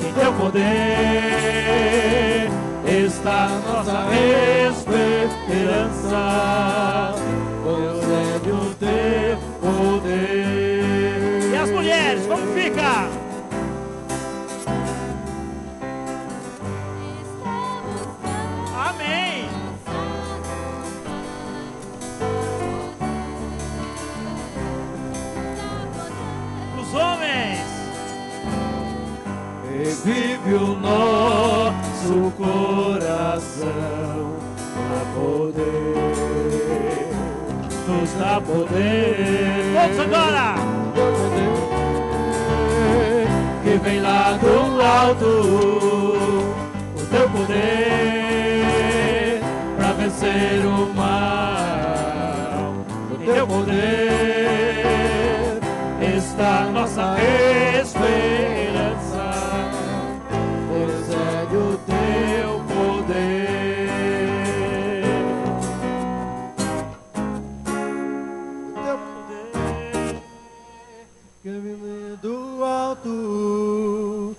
Em teu poder está nossa esperança. Concede o teu poder. E as mulheres, como fica? Amém. Os homens. Revive o nosso coração pra poder, nos dá poder. Vamos agora! Que vem lá do alto, o teu poder pra vencer o mal. O teu poder está nossa esperança. Concede o teu poder. O teu poder que vem do alto,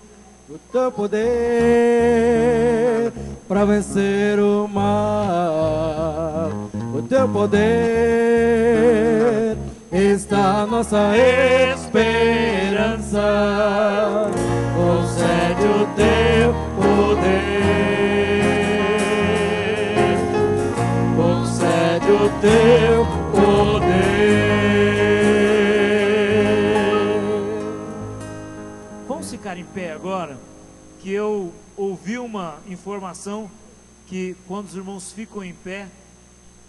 o teu poder para vencer o mal. O teu poder está a nossa esperança. Concede o teu poder, concede o teu poder. Vamos ficar em pé agora, que eu ouvi uma informação que quando os irmãos ficam em pé,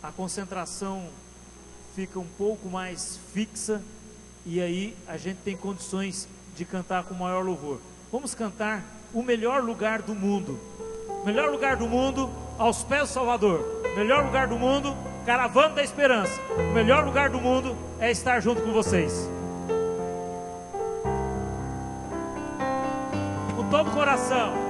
a concentração fica um pouco mais fixa e aí a gente tem condições de cantar com maior louvor. Vamos cantar o melhor lugar do mundo. O melhor lugar do mundo, aos pés do Salvador. O melhor lugar do mundo, caravana da esperança. O melhor lugar do mundo é estar junto com vocês. Com todo o coração.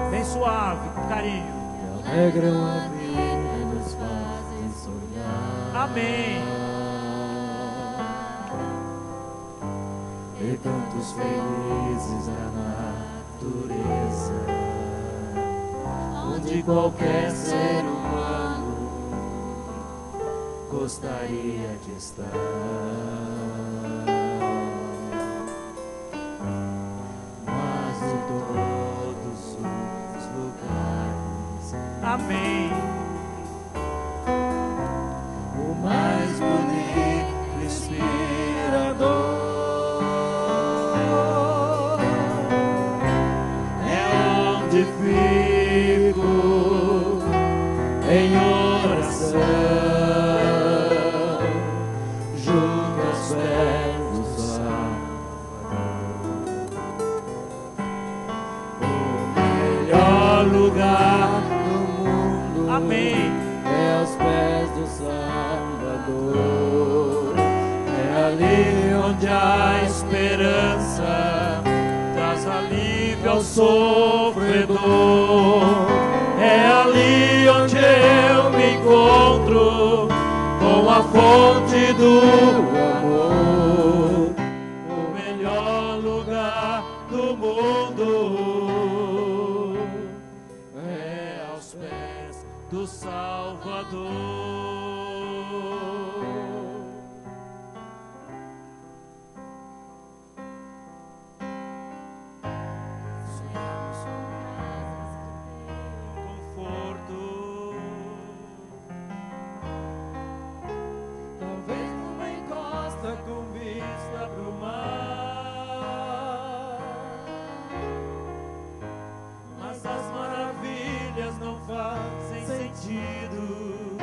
Bem suave, com carinho. Alegram a vida e nos fazem sonhar. Amém. E tantos felizes na natureza, onde qualquer ser humano gostaria de estar. Amém. O mais bonito, inspirador é onde fico em oração, junto aos pés do Salvador. O melhor lugar, amém, é aos pés do Salvador. É ali onde a esperança traz alívio ao sofredor. É ali onde eu me encontro com a fonte do amor. O melhor lugar do mundo é aos pés do Salvador. Sonhamos com asas de conforto, talvez numa encosta com vista pro mar, mas as maravilhas não fazem sentido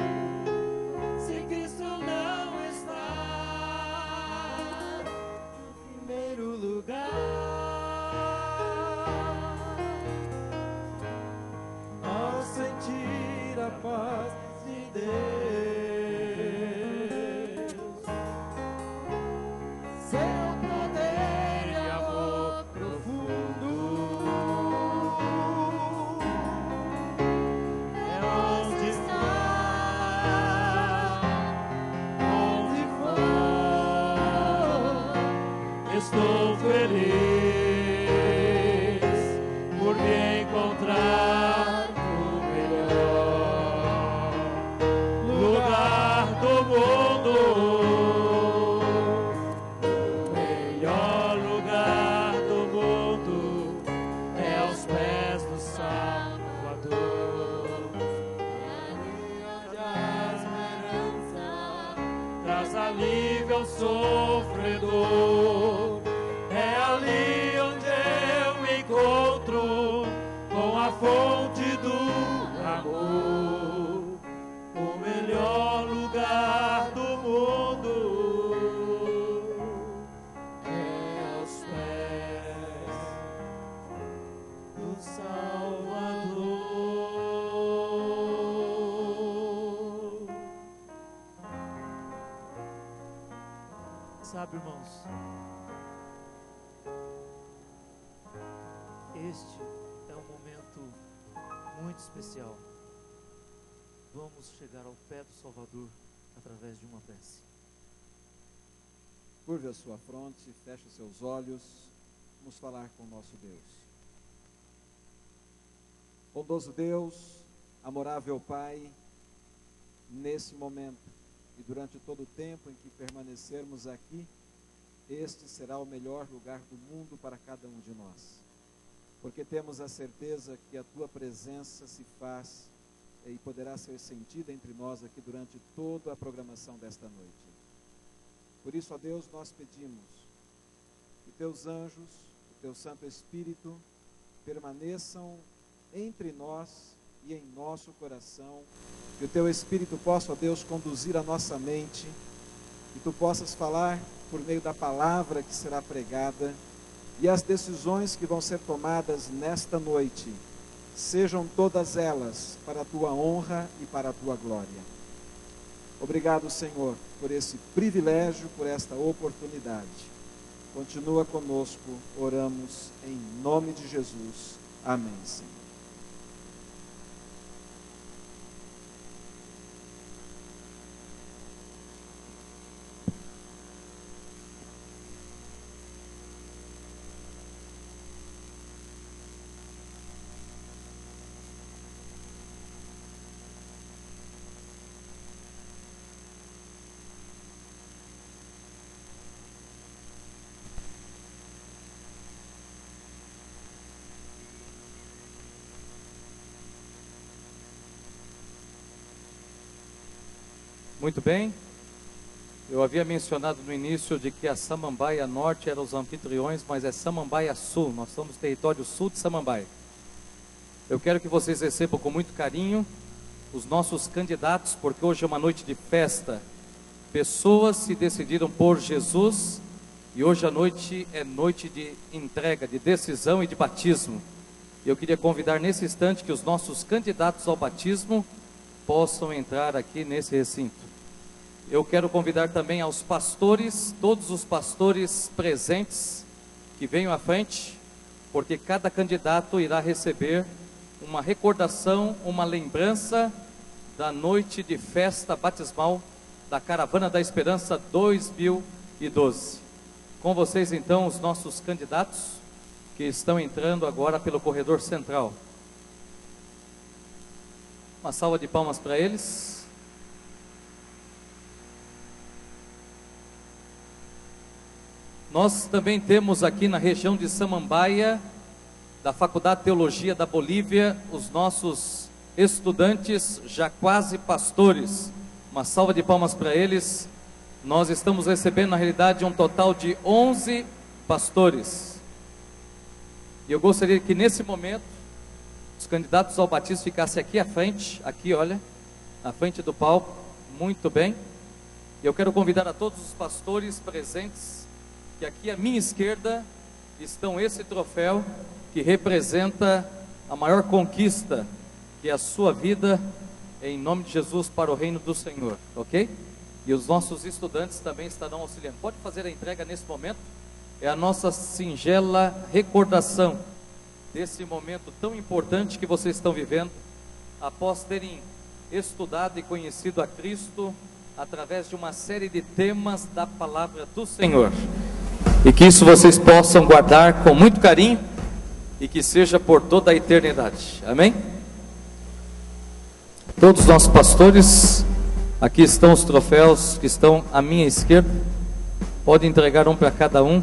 Sabe, irmãos, este é um momento muito especial. Vamos chegar ao pé do Salvador através de uma prece. Curve a sua fronte, feche os seus olhos, vamos falar com o nosso Deus. Bondoso Deus, amorável Pai, nesse momento e durante todo o tempo em que permanecermos aqui, este será o melhor lugar do mundo para cada um de nós, porque temos a certeza que a Tua presença se faz e poderá ser sentida entre nós aqui durante toda a programação desta noite. Por isso, ó Deus, nós pedimos que Teus anjos, o Teu Santo Espírito, permaneçam entre nós e em nosso coração, que o Teu Espírito possa, ó Deus, conduzir a nossa mente, que Tu possas falar por meio da palavra que será pregada, e as decisões que vão ser tomadas nesta noite, sejam todas elas para a Tua honra e para a Tua glória. Obrigado, Senhor, por esse privilégio, por esta oportunidade. Continua conosco, oramos em nome de Jesus. Amém, Senhor. Muito bem, eu havia mencionado no início de que a Samambaia Norte eram os anfitriões, mas é Samambaia Sul, nós estamos no território sul de Samambaia. Eu quero que vocês recebam com muito carinho os nossos candidatos, porque hoje é uma noite de festa. Pessoas se decidiram por Jesus e hoje à noite é noite de entrega, de decisão e de batismo. Eu queria convidar nesse instante que os nossos candidatos ao batismo possam entrar aqui nesse recinto. Eu quero convidar também aos pastores, todos os pastores presentes, que venham à frente, porque cada candidato irá receber uma recordação, uma lembrança da noite de festa batismal da Caravana da Esperança 2012. Com vocês então os nossos candidatos, que estão entrando agora pelo corredor central. Uma salva de palmas para eles. Nós também temos aqui na região de Samambaia, da Faculdade de Teologia da Bolívia, os nossos estudantes já quase pastores. Uma salva de palmas para eles. Nós estamos recebendo na realidade um total de 11 pastores. E eu gostaria que nesse momento os candidatos ao batismo ficassem aqui à frente, aqui olha, à frente do palco, muito bem. E eu quero convidar a todos os pastores presentes, que aqui à minha esquerda estão esse troféu, que representa a maior conquista, que é a sua vida, em nome de Jesus, para o reino do Senhor, ok? E os nossos estudantes também estarão auxiliando. Pode fazer a entrega nesse momento, é a nossa singela recordação desse momento tão importante que vocês estão vivendo, após terem estudado e conhecido a Cristo através de uma série de temas da palavra do Senhor. E que isso vocês possam guardar com muito carinho e que seja por toda a eternidade. Amém? Todos os nossos pastores, aqui estão os troféus que estão à minha esquerda. Pode entregar um para cada um.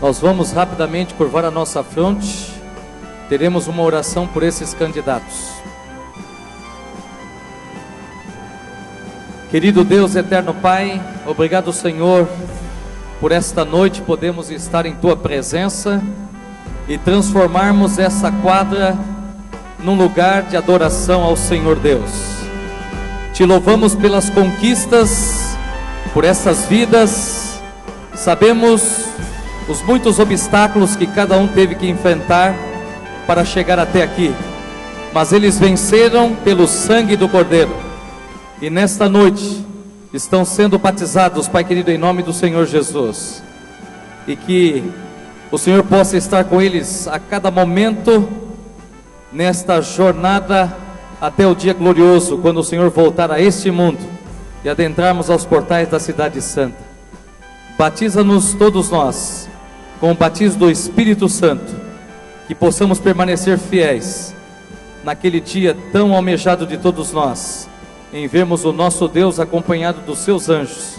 Nós vamos rapidamente curvar a nossa fronte. Teremos uma oração por esses candidatos. Querido Deus, eterno Pai, obrigado, Senhor, por esta noite podemos estar em Tua presença e transformarmos essa quadra num lugar de adoração ao Senhor Deus. Te louvamos pelas conquistas, por essas vidas. Sabemos os muitos obstáculos que cada um teve que enfrentar para chegar até aqui, mas eles venceram pelo sangue do Cordeiro, e nesta noite estão sendo batizados, Pai querido, em nome do Senhor Jesus, e que o Senhor possa estar com eles a cada momento, nesta jornada, até o dia glorioso, quando o Senhor voltar a este mundo, e adentrarmos aos portais da cidade santa. Batiza-nos todos nós, com o batismo do Espírito Santo, que possamos permanecer fiéis, naquele dia tão almejado de todos nós, em vermos o nosso Deus acompanhado dos seus anjos,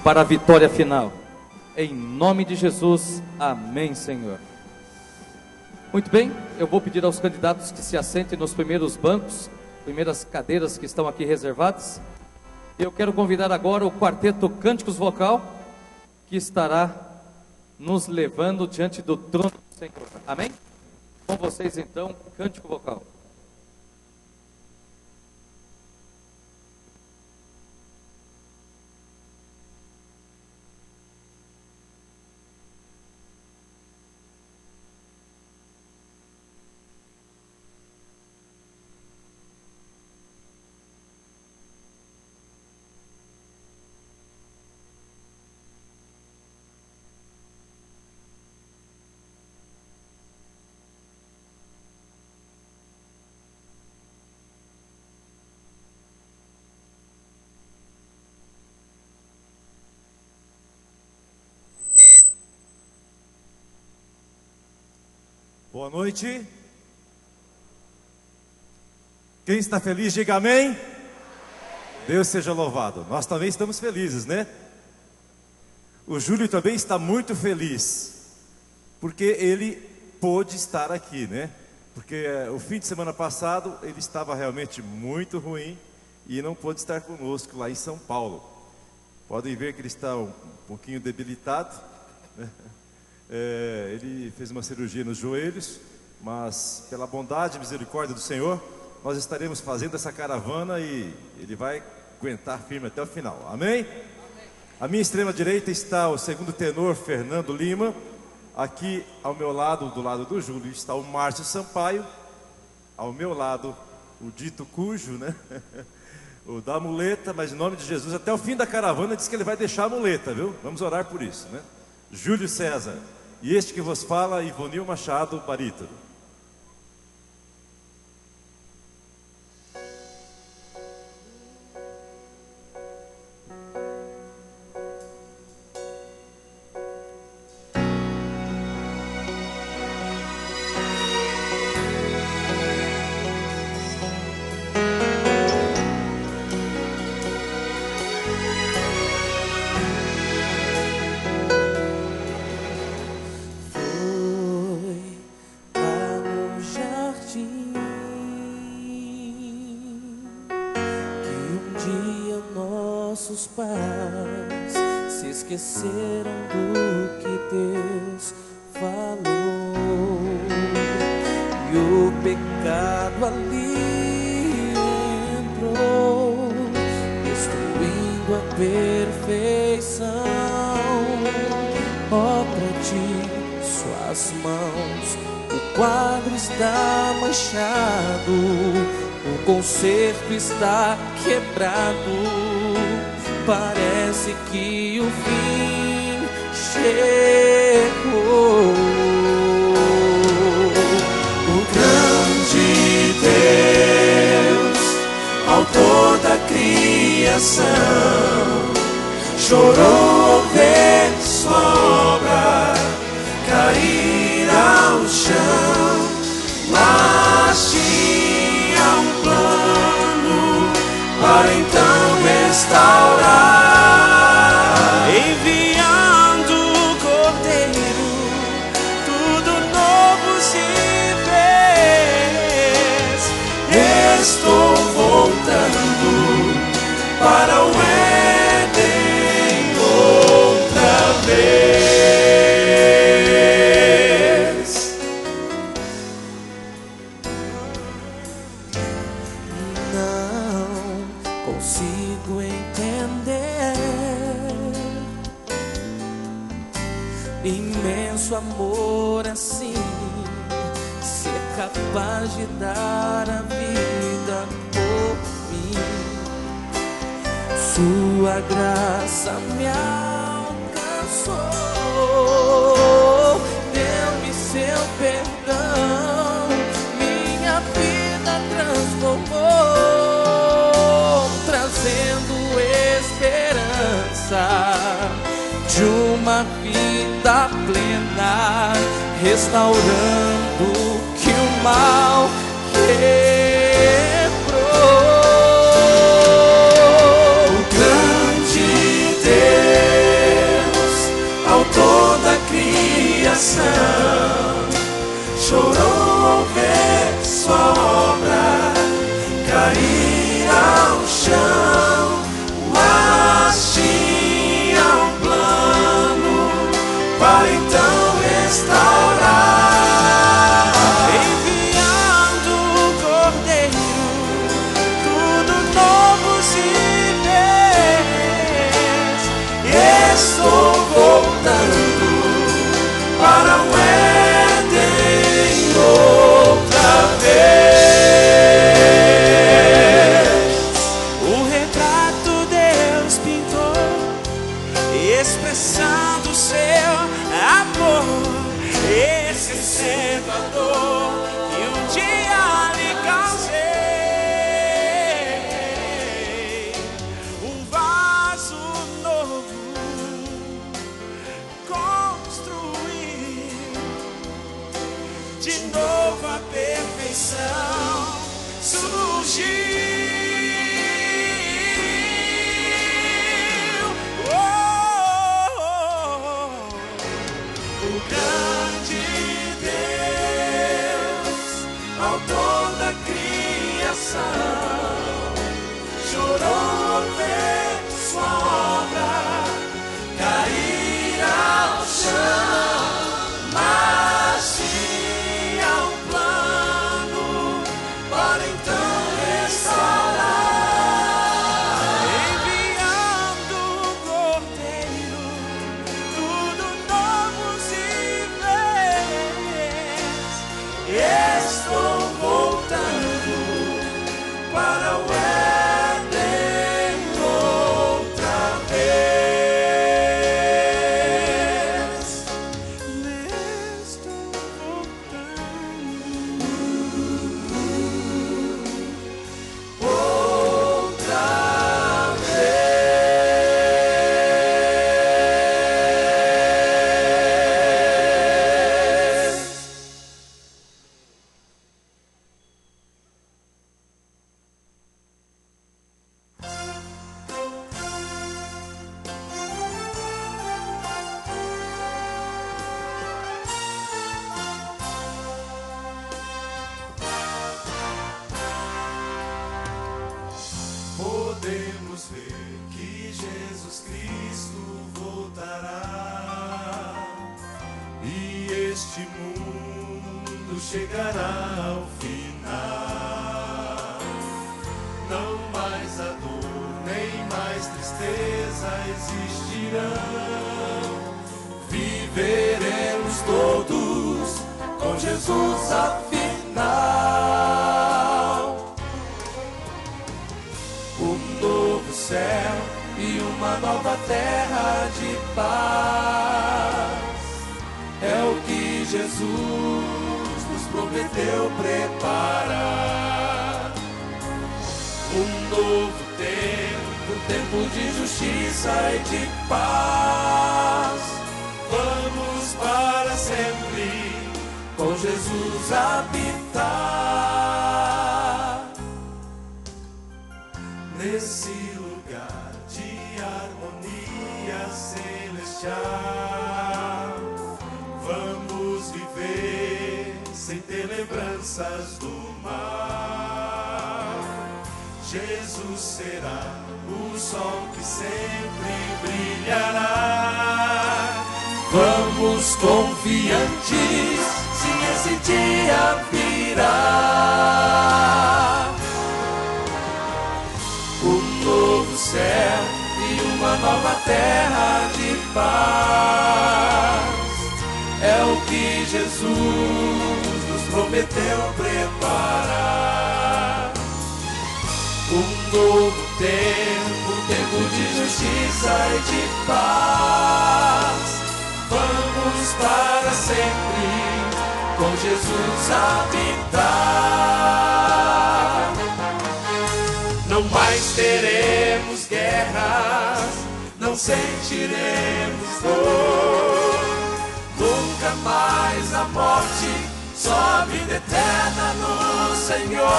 para a vitória final. Em nome de Jesus, amém, Senhor. Muito bem, eu vou pedir aos candidatos que se assentem nos primeiros bancos, primeiras cadeiras que estão aqui reservadas. Eu quero convidar agora o quarteto Cânticos Vocal, que estará nos levando diante do trono do Senhor. Amém? Com vocês então, Cântico Vocal. Boa noite. Quem está feliz, diga amém. Deus seja louvado. Nós também estamos felizes, né? O Júlio também está muito feliz, porque ele pôde estar aqui, né? Porque o fim de semana passado ele estava realmente muito ruim e não pôde estar conosco lá em São Paulo. Podem ver que ele está um pouquinho debilitado, né? Ele fez uma cirurgia nos joelhos, mas pela bondade e misericórdia do Senhor, nós estaremos fazendo essa caravana e ele vai aguentar firme até o final. Amém? À minha extrema direita está o segundo tenor Fernando Lima. Aqui ao meu lado, do lado do Júlio, está o Márcio Sampaio. Ao meu lado, o dito cujo, né? O da muleta, mas em nome de Jesus, até o fim da caravana diz que ele vai deixar a muleta, viu? Vamos orar por isso, né? Júlio César. E este que vos fala, Ivonil Machado, barítono. Esqueceram do que Deus falou, e o pecado ali entrou, destruindo a perfeição. Ó, pra ti, suas mãos, o quadro está manchado, o conserto está quebrado. Parece que o fim chegou. O grande Deus, autor da criação, chorou ao ver sua obra cair ao chão, mas tinha um plano para então restaurar, enviando o Cordeiro, tudo novo se fez. Estou voltando para o Éden. imenso amor assim, ser capaz de dar a vida por mim. Sua graça me alcançou, deu-me seu perdão, minha vida transformou, trazendo esperança de uma vida plena, restaurando o que o mal quebrou. O grande Deus, autor da criação, chorou ao ver sua obra cair ao chão, mas tinha um plano para então restaurar, enviando o Cordeiro, tudo novo se fez. E estou voltando para o Éden outra vez. O retrato Deus pintou, expressando seu amor, esquecendo a dor que um dia lhe causei. Um vaso novo construir, de novo a perfeição surgiu. O grande Deus, autor da criação, chorou ao ver sua obra cair ao chão, mas tinha um plano para então restaurar, enviando o Cordeiro, tudo novo se fez. E estou voltando para o Éden outra vez. Estou voltando outra vez. Podemos ver que Jesus Cristo voltará e este mundo chegará ao final. Não mais a dor, nem mais tristeza existirão. Viveremos todos com Jesus afinal. Um novo céu e uma nova terra de paz é o que Jesus nos prometeu preparar. Um novo tempo, tempo de justiça e de paz. Vamos para sempre Com Jesus habitar. nesse lugar de harmonia celestial. Vamos viver sem ter lembranças do mal. Jesus será o sol que sempre brilhará. Vamos confiantes, sim, esse dia virá. Um novo céu e uma nova terra de paz é o que Jesus nos prometeu preparar. Um novo tempo, tempo de justiça e de paz. Vamos para sempre com Jesus habitar. Não mais teremos guerras, não sentiremos dor. Nunca mais a morte, só a vida eterna no Senhor.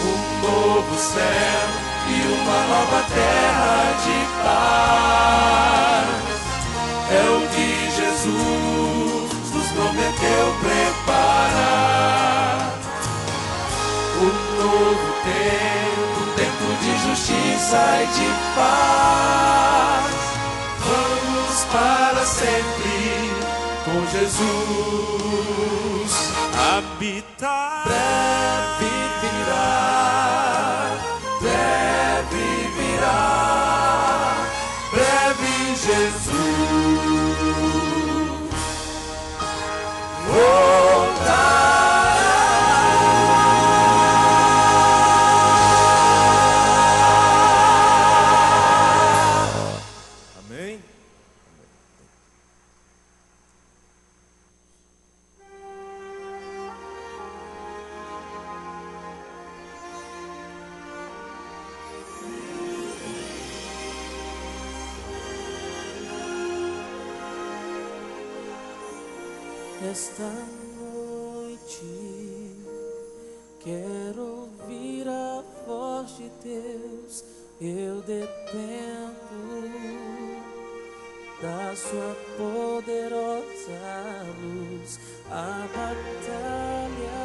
Um novo céu e uma nova terra de paz. É o que Jesus nos prometeu preparar. Um novo tempo, tempo de justiça e de paz. Vamos para sempre com Jesus habitar. Breve virá, breve virá, breve Jesus voltará. Esta noite quero ouvir a voz de Deus. Eu dependo da sua poderosa luz. A batalha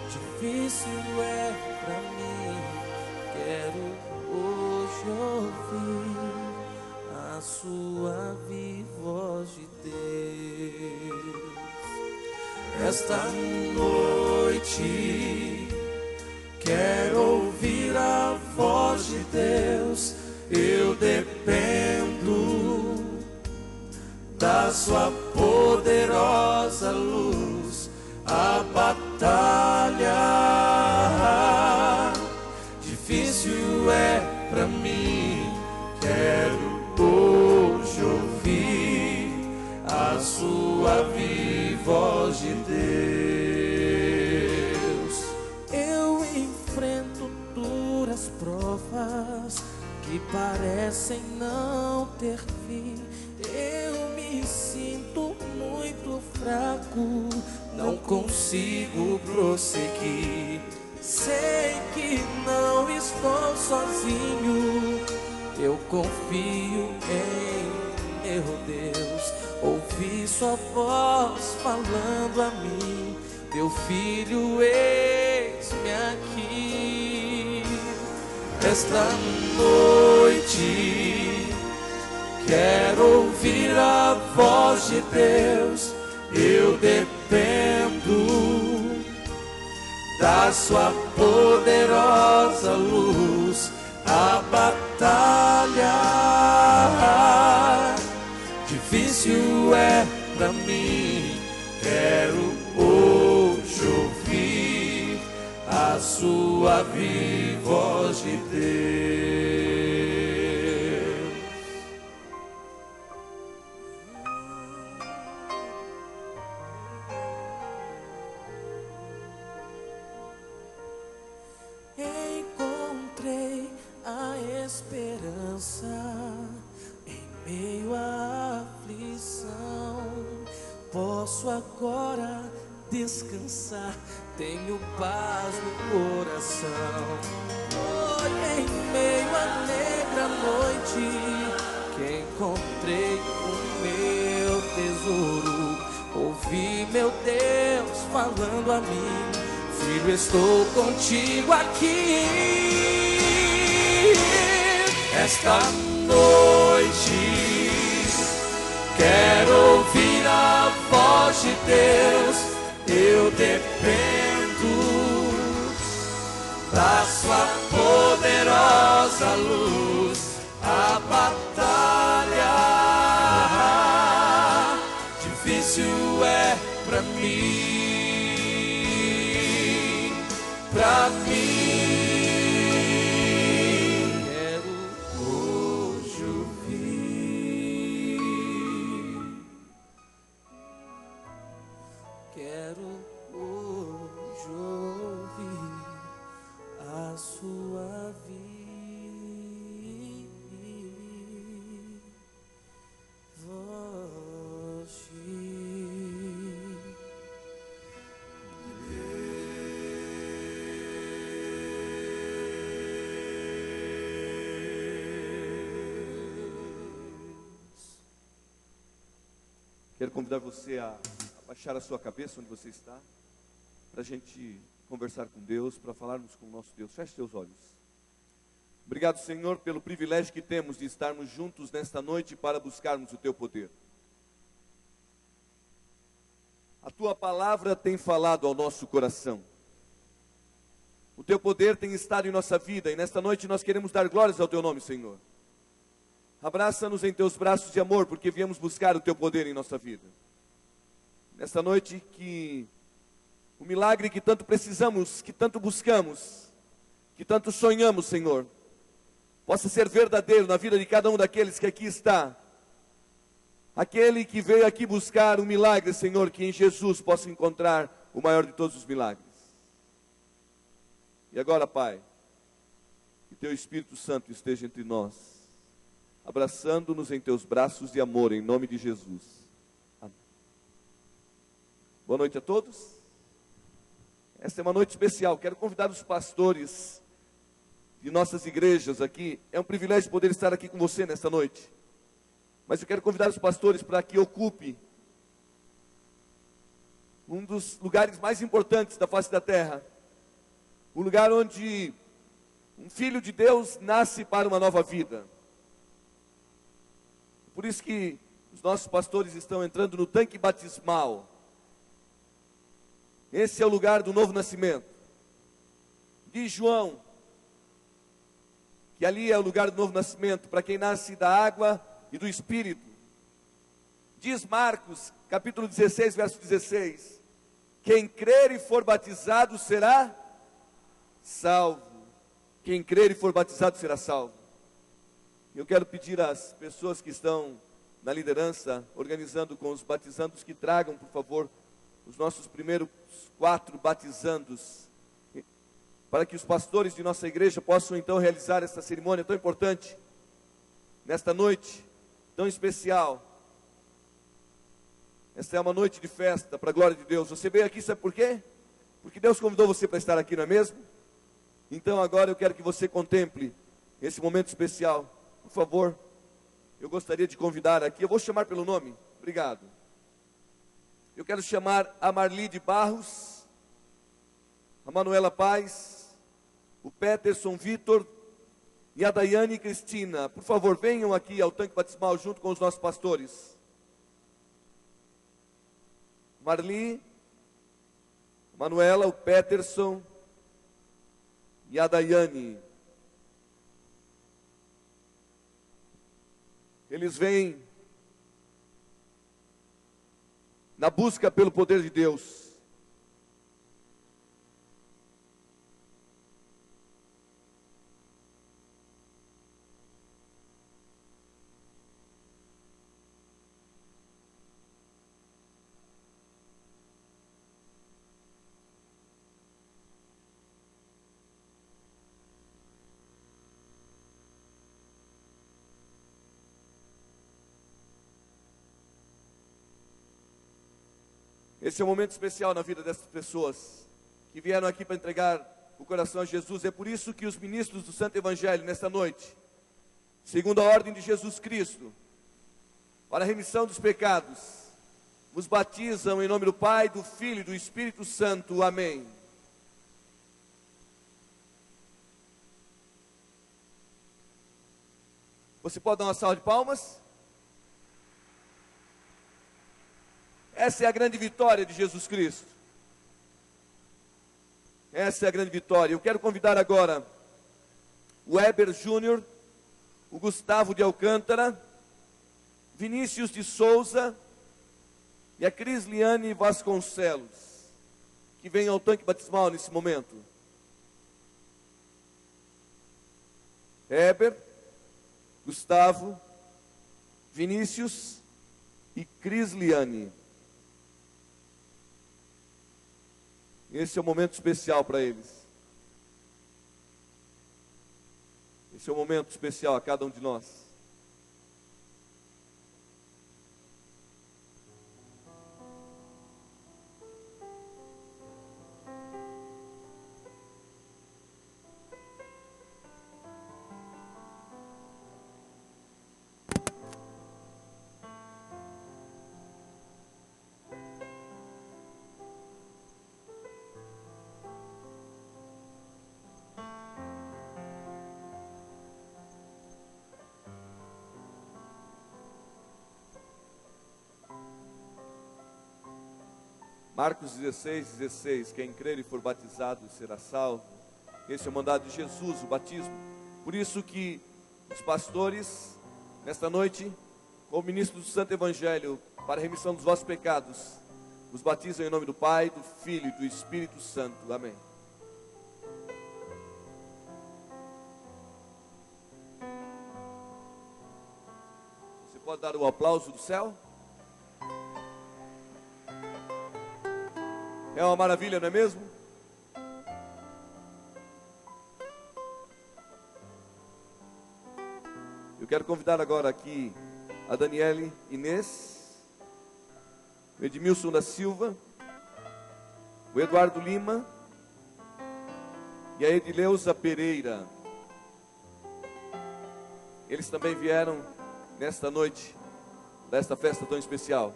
difícil é pra mim. Quero hoje ouvir a suave voz de Deus. Esta noite quero ouvir a voz de Deus. Eu dependo da sua poderosa luz. A batalha difícil é pra mim. Quero hoje ouvir a suave voz de Deus. Eu enfrento duras provas que parecem não ter fim. Eu me sinto muito fraco, não consigo prosseguir. Sei que não estou sozinho. Eu confio em meu Deus. Ouvi sua voz falando a mim: meu filho, eis-me aqui. Esta noite quero ouvir a voz de Deus. Eu dependo da sua poderosa luz. A batalha difícil é pra mim. Quero hoje ouvir a suave voz de Deus. Encontrei a esperança em meio à aflição. Posso agora descansar, tenho paz no coração. Foi em meio à negra noite que encontrei o meu tesouro. Ouvi meu Deus falando a mim: filho, estou contigo aqui. Esta noite quero ouvir a voz de Deus. Eu dependo da sua poderosa luz. A a mim. Quero hoje ouvir. Quero hoje ouvir a sua voz. Quero convidar você a baixar a sua cabeça onde você está, para a gente conversar com Deus, para falarmos com o nosso Deus. Feche seus olhos. Obrigado, Senhor, pelo privilégio que temos de estarmos juntos nesta noite para buscarmos o Teu poder. A Tua palavra tem falado ao nosso coração. O Teu poder tem estado em nossa vida e nesta noite nós queremos dar glórias ao Teu nome, Senhor. Abraça-nos em Teus braços de amor, porque viemos buscar o Teu poder em nossa vida. Nesta noite que o milagre que tanto precisamos, que tanto buscamos, que tanto sonhamos, Senhor, possa ser verdadeiro na vida de cada um daqueles que aqui está. Aquele que veio aqui buscar um milagre, Senhor, que em Jesus possa encontrar o maior de todos os milagres. E agora, Pai, que Teu Espírito Santo esteja entre nós, abraçando-nos em Teus braços de amor, em nome de Jesus. Amém. Boa noite a todos. Esta é uma noite especial. Quero convidar os pastores de nossas igrejas aqui. É um privilégio poder estar aqui com você nesta noite. Mas eu quero convidar os pastores para que ocupe um dos lugares mais importantes da face da terra. O lugar onde um filho de Deus nasce para uma nova vida. Por isso que os nossos pastores estão entrando no tanque batismal. Esse é o lugar do novo nascimento. Diz João que ali é o lugar do novo nascimento para quem nasce da água e do Espírito. Diz Marcos, capítulo 16, verso 16: quem crer e for batizado será salvo. Quem crer e for batizado será salvo. Eu quero pedir às pessoas que estão na liderança, organizando com os batizandos, que tragam, por favor, os nossos primeiros 4 batizandos, para que os pastores de nossa igreja possam então realizar essa cerimônia tão importante, nesta noite tão especial. Esta é uma noite de festa para a glória de Deus. Você veio aqui, sabe por quê? Porque Deus convidou você para estar aqui, não é mesmo? Então agora eu quero que você contemple esse momento especial. Por favor, eu gostaria de convidar aqui, eu vou chamar pelo nome, obrigado. Eu quero chamar a Marli de Barros, a Manuela Paz, o Peterson Vitor e a Daiane Cristina. Por favor, venham aqui ao tanque batismal junto com os nossos pastores. Marli, Manuela, o Peterson e a Daiane. Eles vêm na busca pelo poder de Deus. Esse é um momento especial na vida dessas pessoas que vieram aqui para entregar o coração a Jesus. É por isso que os ministros do Santo Evangelho, nesta noite, segundo a ordem de Jesus Cristo, para a remissão dos pecados, vos batizam em nome do Pai, do Filho e do Espírito Santo. Amém. Você pode dar uma salva de palmas? Essa é a grande vitória de Jesus Cristo. Essa é a grande vitória. Eu quero convidar agora o Weber Júnior, o Gustavo de Alcântara, Vinícius de Souza e a Crisliane Vasconcelos, que venham ao tanque batismal nesse momento. Heber, Gustavo, Vinícius e Crisliane. Esse é um momento especial para eles. Esse é um momento especial a cada um de nós. Marcos 16:16, quem crer e for batizado será salvo. Esse é o mandado de Jesus, o batismo. Por isso que os pastores, nesta noite, como ministros do Santo Evangelho, para a remissão dos vossos pecados, os batizam em nome do Pai, do Filho e do Espírito Santo. Amém. Você pode dar o aplauso do céu? É uma maravilha, não é mesmo? Eu quero convidar agora aqui a Daniele Inês, o Edmilson da Silva, o Eduardo Lima e a Edileuza Pereira. Eles também vieram nesta noite, desta festa tão especial.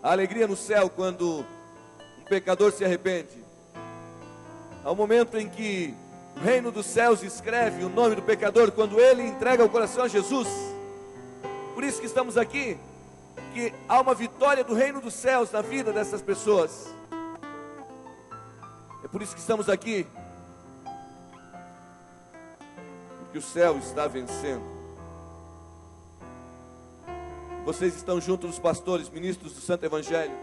A alegria no céu quando um pecador se arrepende. Há um momento em que o reino dos céus escreve o nome do pecador quando ele entrega o coração a Jesus. Por isso que estamos aqui, que há uma vitória do reino dos céus na vida dessas pessoas. É por isso que estamos aqui, porque o céu está vencendo. Vocês estão junto dos pastores, ministros do Santo Evangelho,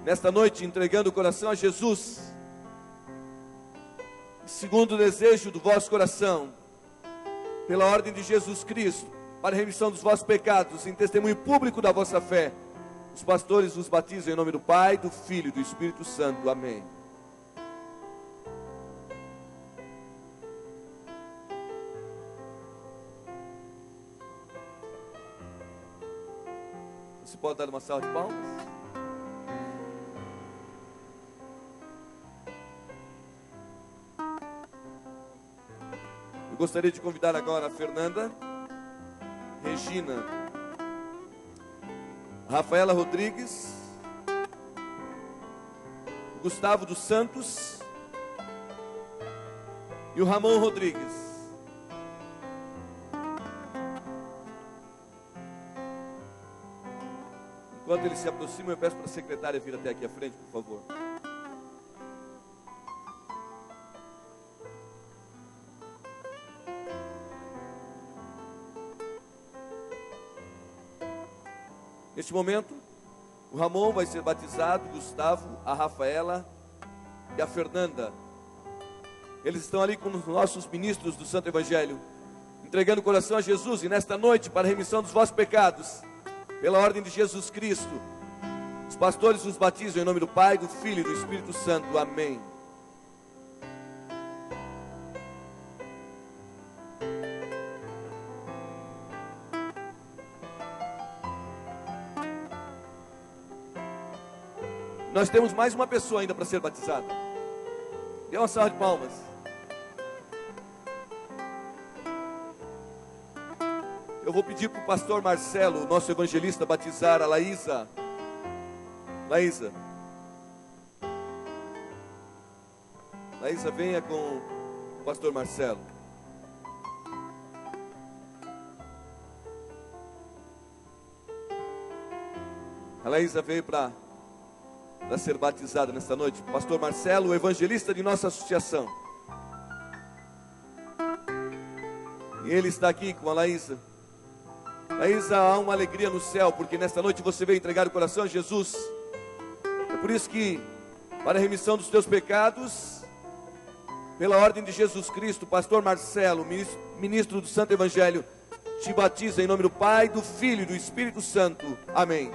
nesta noite entregando o coração a Jesus, segundo o desejo do vosso coração, pela ordem de Jesus Cristo, para a remissão dos vossos pecados, em testemunho público da vossa fé. Os pastores os batizam em nome do Pai, do Filho e do Espírito Santo. Amém. Você pode dar uma salva de palmas? Eu gostaria de convidar agora a Fernanda, Regina, a Rafaela Rodrigues, o Gustavo dos Santos e o Ramon Rodrigues. Enquanto eles se aproximam, eu peço para a secretária vir até aqui à frente, por favor. Neste momento, o Ramon vai ser batizado, o Gustavo, a Rafaela e a Fernanda. Eles estão ali com os nossos ministros do Santo Evangelho, entregando o coração a Jesus, e nesta noite, para a remissão dos vossos pecados, pela ordem de Jesus Cristo, os pastores os batizam em nome do Pai, do Filho e do Espírito Santo. Amém. Nós temos mais uma pessoa ainda para ser batizada. Dê uma salva de palmas. Eu vou pedir para o pastor Marcelo, nosso evangelista, batizar a Laísa. Laísa. Laísa, venha com o pastor Marcelo. A Laísa veio para ser batizada nesta noite. Pastor Marcelo, o evangelista de nossa associação. E ele está aqui com a Laísa. Laísa, há uma alegria no céu, porque nesta noite você veio entregar o coração a Jesus. É por isso que, para a remissão dos teus pecados, pela ordem de Jesus Cristo, pastor Marcelo, ministro do Santo Evangelho, te batiza em nome do Pai, do Filho e do Espírito Santo. Amém.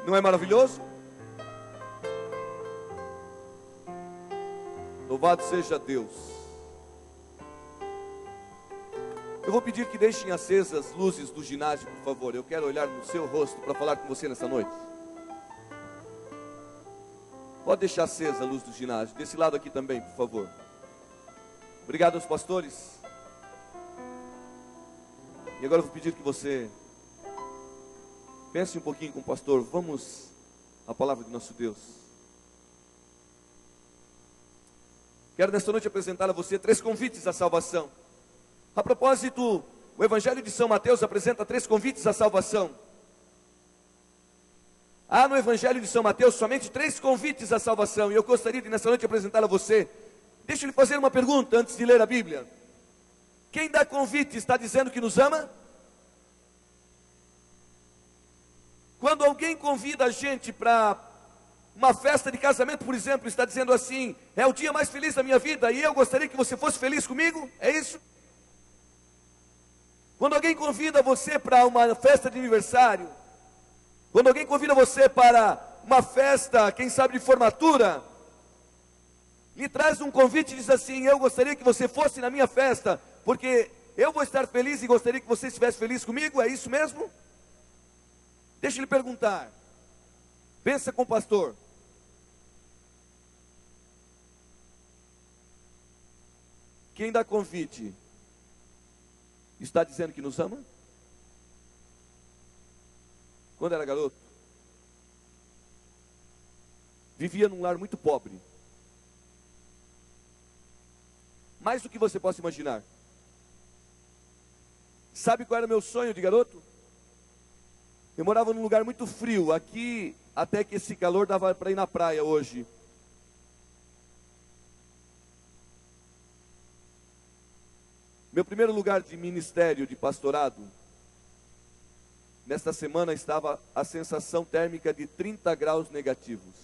Não é maravilhoso? Louvado seja Deus. Eu vou pedir que deixem acesas as luzes do ginásio, por favor. Eu quero olhar no seu rosto para falar com você nessa noite. Pode deixar acesa a luz do ginásio. Desse lado aqui também, por favor. Obrigado aos pastores. E agora eu vou pedir que você pense um pouquinho com o pastor. Vamos à palavra de nosso Deus. Quero nesta noite apresentar a você 3 convites à salvação. A propósito, o Evangelho de São Mateus apresenta 3 convites à salvação. Há no Evangelho de São Mateus somente 3 convites à salvação. E eu gostaria de nesta noite apresentar a você. Deixa eu lhe fazer uma pergunta antes de ler a Bíblia. Quem dá convite está dizendo que nos ama? Quando alguém convida a gente para uma festa de casamento, por exemplo, está dizendo assim: é o dia mais feliz da minha vida e eu gostaria que você fosse feliz comigo? É isso? Quando alguém convida você para uma festa de aniversário, quando alguém convida você para uma festa, quem sabe de formatura, lhe traz um convite e diz assim: eu gostaria que você fosse na minha festa, porque eu vou estar feliz e gostaria que você estivesse feliz comigo, é isso mesmo? Deixa eu lhe perguntar, pensa com o pastor. Quem dá convite está dizendo que nos ama? Quando era garoto, vivia num lar muito pobre. Mais do que você possa imaginar. Sabe qual era o meu sonho de garoto? Eu morava num lugar muito frio, aqui até que esse calor dava para ir na praia hoje. Meu primeiro lugar de ministério, de pastorado, nesta semana estava a sensação térmica de 30 graus negativos.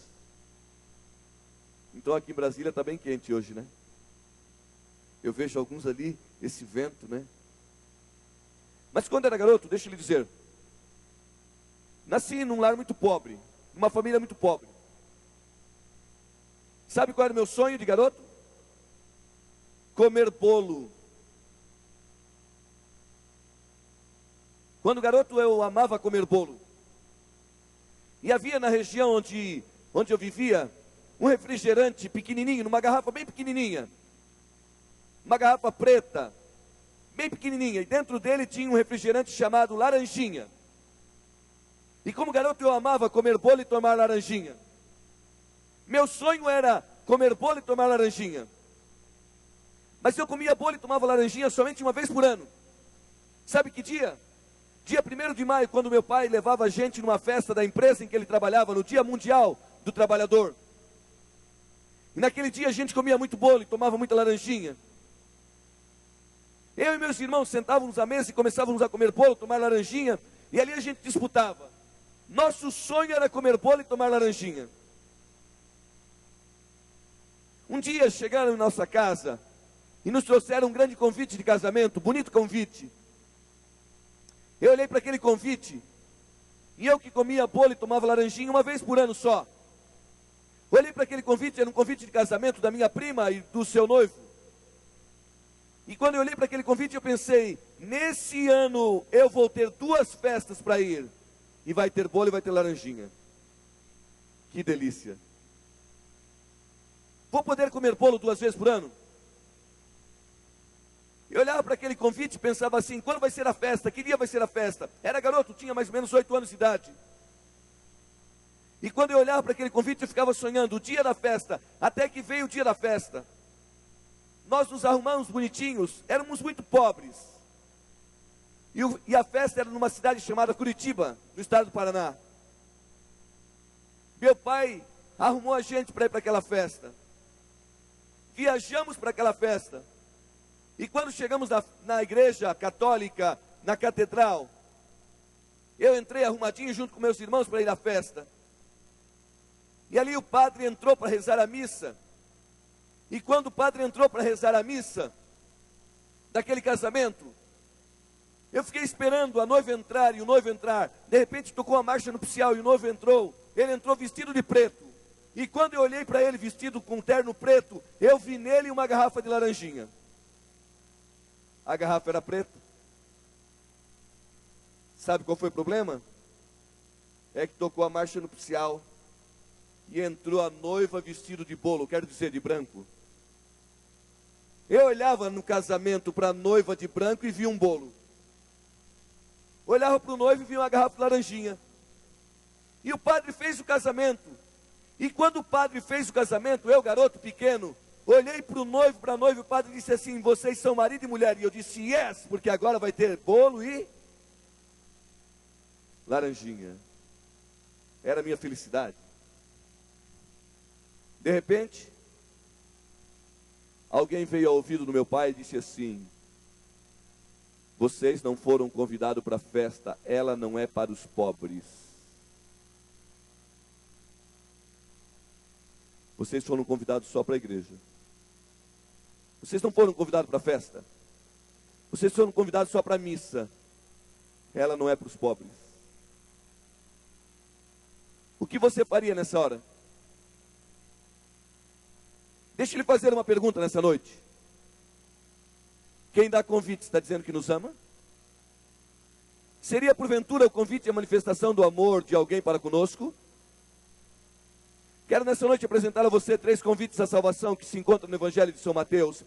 Então aqui em Brasília está bem quente hoje, né? Eu vejo alguns ali, esse vento, né? Mas quando era garoto, deixa eu lhe dizer, nasci num lar muito pobre, numa família muito pobre. Sabe qual era o meu sonho de garoto? Comer bolo. Quando garoto eu amava comer bolo. E havia na região onde eu vivia, um refrigerante pequenininho, numa garrafa bem pequenininha. Uma garrafa preta, bem pequenininha. E dentro dele tinha um refrigerante chamado laranjinha. E como garoto eu amava comer bolo e tomar laranjinha. Meu sonho era comer bolo e tomar laranjinha. Mas eu comia bolo e tomava laranjinha somente uma vez por ano. Sabe que dia? Dia 1º de maio, quando meu pai levava a gente numa festa da empresa em que ele trabalhava, no Dia Mundial do Trabalhador. E naquele dia a gente comia muito bolo e tomava muita laranjinha. Eu e meus irmãos sentávamos à mesa e começávamos a comer bolo, tomar laranjinha, e ali a gente disputava. Nosso sonho era comer bolo e tomar laranjinha. Um dia chegaram em nossa casa e nos trouxeram um grande convite de casamento, bonito convite. Eu olhei para aquele convite, e eu que comia bolo e tomava laranjinha uma vez por ano só. Olhei para aquele convite, era um convite de casamento da minha prima e do seu noivo. E quando eu olhei para aquele convite, eu pensei, nesse ano eu vou ter 2 festas para ir. E vai ter bolo e vai ter laranjinha. Que delícia. Vou poder comer bolo 2 vezes por ano? Eu olhava para aquele convite e pensava assim, quando vai ser a festa? Que dia vai ser a festa? Era garoto, tinha mais ou menos 8 anos de idade. E quando eu olhava para aquele convite, eu ficava sonhando o dia da festa, até que veio o dia da festa. Nós nos arrumamos bonitinhos, éramos muito pobres. E a festa era numa cidade chamada Curitiba, no estado do Paraná. Meu pai arrumou a gente para ir para aquela festa. viajamos para aquela festa. E quando chegamos na igreja católica, na catedral, eu entrei arrumadinho junto com meus irmãos para ir à festa. E ali o padre entrou para rezar a missa. E quando o padre entrou para rezar a missa daquele casamento, eu fiquei esperando a noiva entrar e o noivo entrar. De repente tocou a marcha nupcial e o noivo entrou. Ele entrou vestido de preto. E quando eu olhei para ele vestido com um terno preto, eu vi nele uma garrafa de laranjinha. A garrafa era preta. Sabe qual foi o problema? É que tocou a marcha nupcial e entrou a noiva vestido de bolo, quero dizer, de branco. Eu olhava no casamento para a noiva de branco e via um bolo. Olhava para o noivo e via uma garrafa de laranjinha. E o padre fez o casamento. E quando o padre fez o casamento, eu, garoto pequeno, olhei para o noivo, para a noiva, e o padre disse assim: vocês são marido e mulher. E eu disse: yes, porque agora vai ter bolo e laranjinha. Era a minha felicidade. De repente, alguém veio ao ouvido do meu pai e disse assim: vocês não foram convidados para a festa, ela não é para os pobres. Vocês foram convidados só para a igreja. Vocês não foram convidados para a festa. Vocês foram convidados só para a missa. Ela não é para os pobres. O que você faria nessa hora? Deixa eu lhe fazer uma pergunta nessa noite. Quem dá convite está dizendo que nos ama? Seria porventura o convite a manifestação do amor de alguém para conosco? Quero nessa noite apresentar a você 3 convites à salvação que se encontram no Evangelho de São Mateus.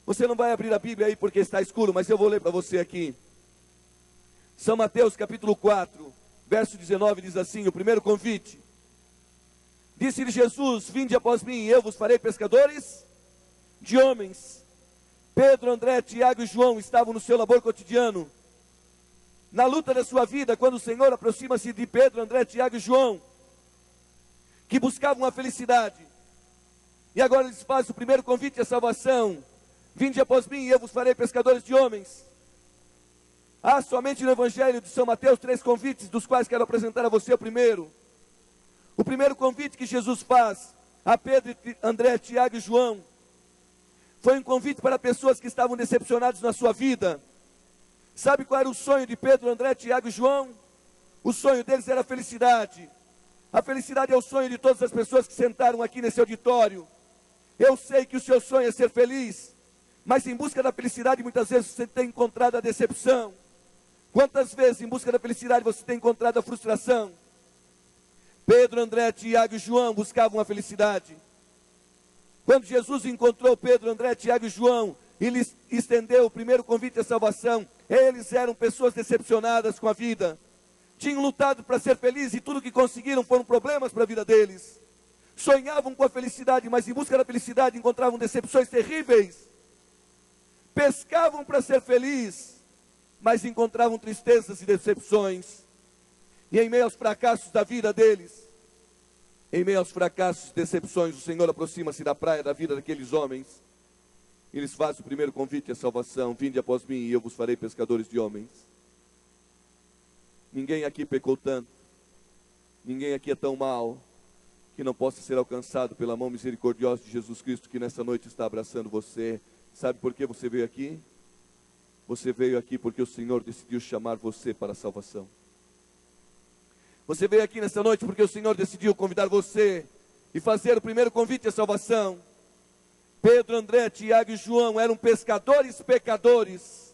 Você não vai abrir a Bíblia aí porque está escuro, mas eu vou ler para você aqui. São Mateus capítulo 4, verso 19 diz assim, o primeiro convite. Disse-lhe Jesus: vinde após mim, e eu vos farei pescadores de homens. Pedro, André, Tiago e João estavam no seu labor cotidiano. Na luta da sua vida, quando o Senhor aproxima-se de Pedro, André, Tiago e João, que buscavam a felicidade. E agora eles fazem o primeiro convite à salvação. Vinde após mim e eu vos farei pescadores de homens. Há somente no Evangelho de São Mateus 3 convites, dos quais quero apresentar a você o primeiro. O primeiro convite que Jesus faz a Pedro, André, Tiago e João foi um convite para pessoas que estavam decepcionadas na sua vida. Sabe qual era o sonho de Pedro, André, Tiago e João? O sonho deles era a felicidade. A felicidade é o sonho de todas as pessoas que sentaram aqui nesse auditório. Eu sei que o seu sonho é ser feliz, mas em busca da felicidade muitas vezes você tem encontrado a decepção. Quantas vezes em busca da felicidade você tem encontrado a frustração? Pedro, André, Tiago e João buscavam a felicidade. Quando Jesus encontrou Pedro, André, Tiago e João e lhes estendeu o primeiro convite à salvação, eles eram pessoas decepcionadas com a vida. Tinham lutado para ser felizes e tudo que conseguiram foram problemas para a vida deles. Sonhavam com a felicidade, mas em busca da felicidade encontravam decepções terríveis. Pescavam para ser felizes, mas encontravam tristezas e decepções. E em meio aos fracassos da vida deles, em meio aos fracassos e decepções, o Senhor aproxima-se da praia da vida daqueles homens. E lhes faz o primeiro convite à salvação: vinde após mim e eu vos farei pescadores de homens. Ninguém aqui pecou tanto, ninguém aqui é tão mau, que não possa ser alcançado pela mão misericordiosa de Jesus Cristo, que nessa noite está abraçando você. Sabe por que você veio aqui? Você veio aqui porque o Senhor decidiu chamar você para a salvação. Você veio aqui nessa noite porque o Senhor decidiu convidar você e fazer o primeiro convite à salvação. Pedro, André, Tiago e João eram pescadores pecadores.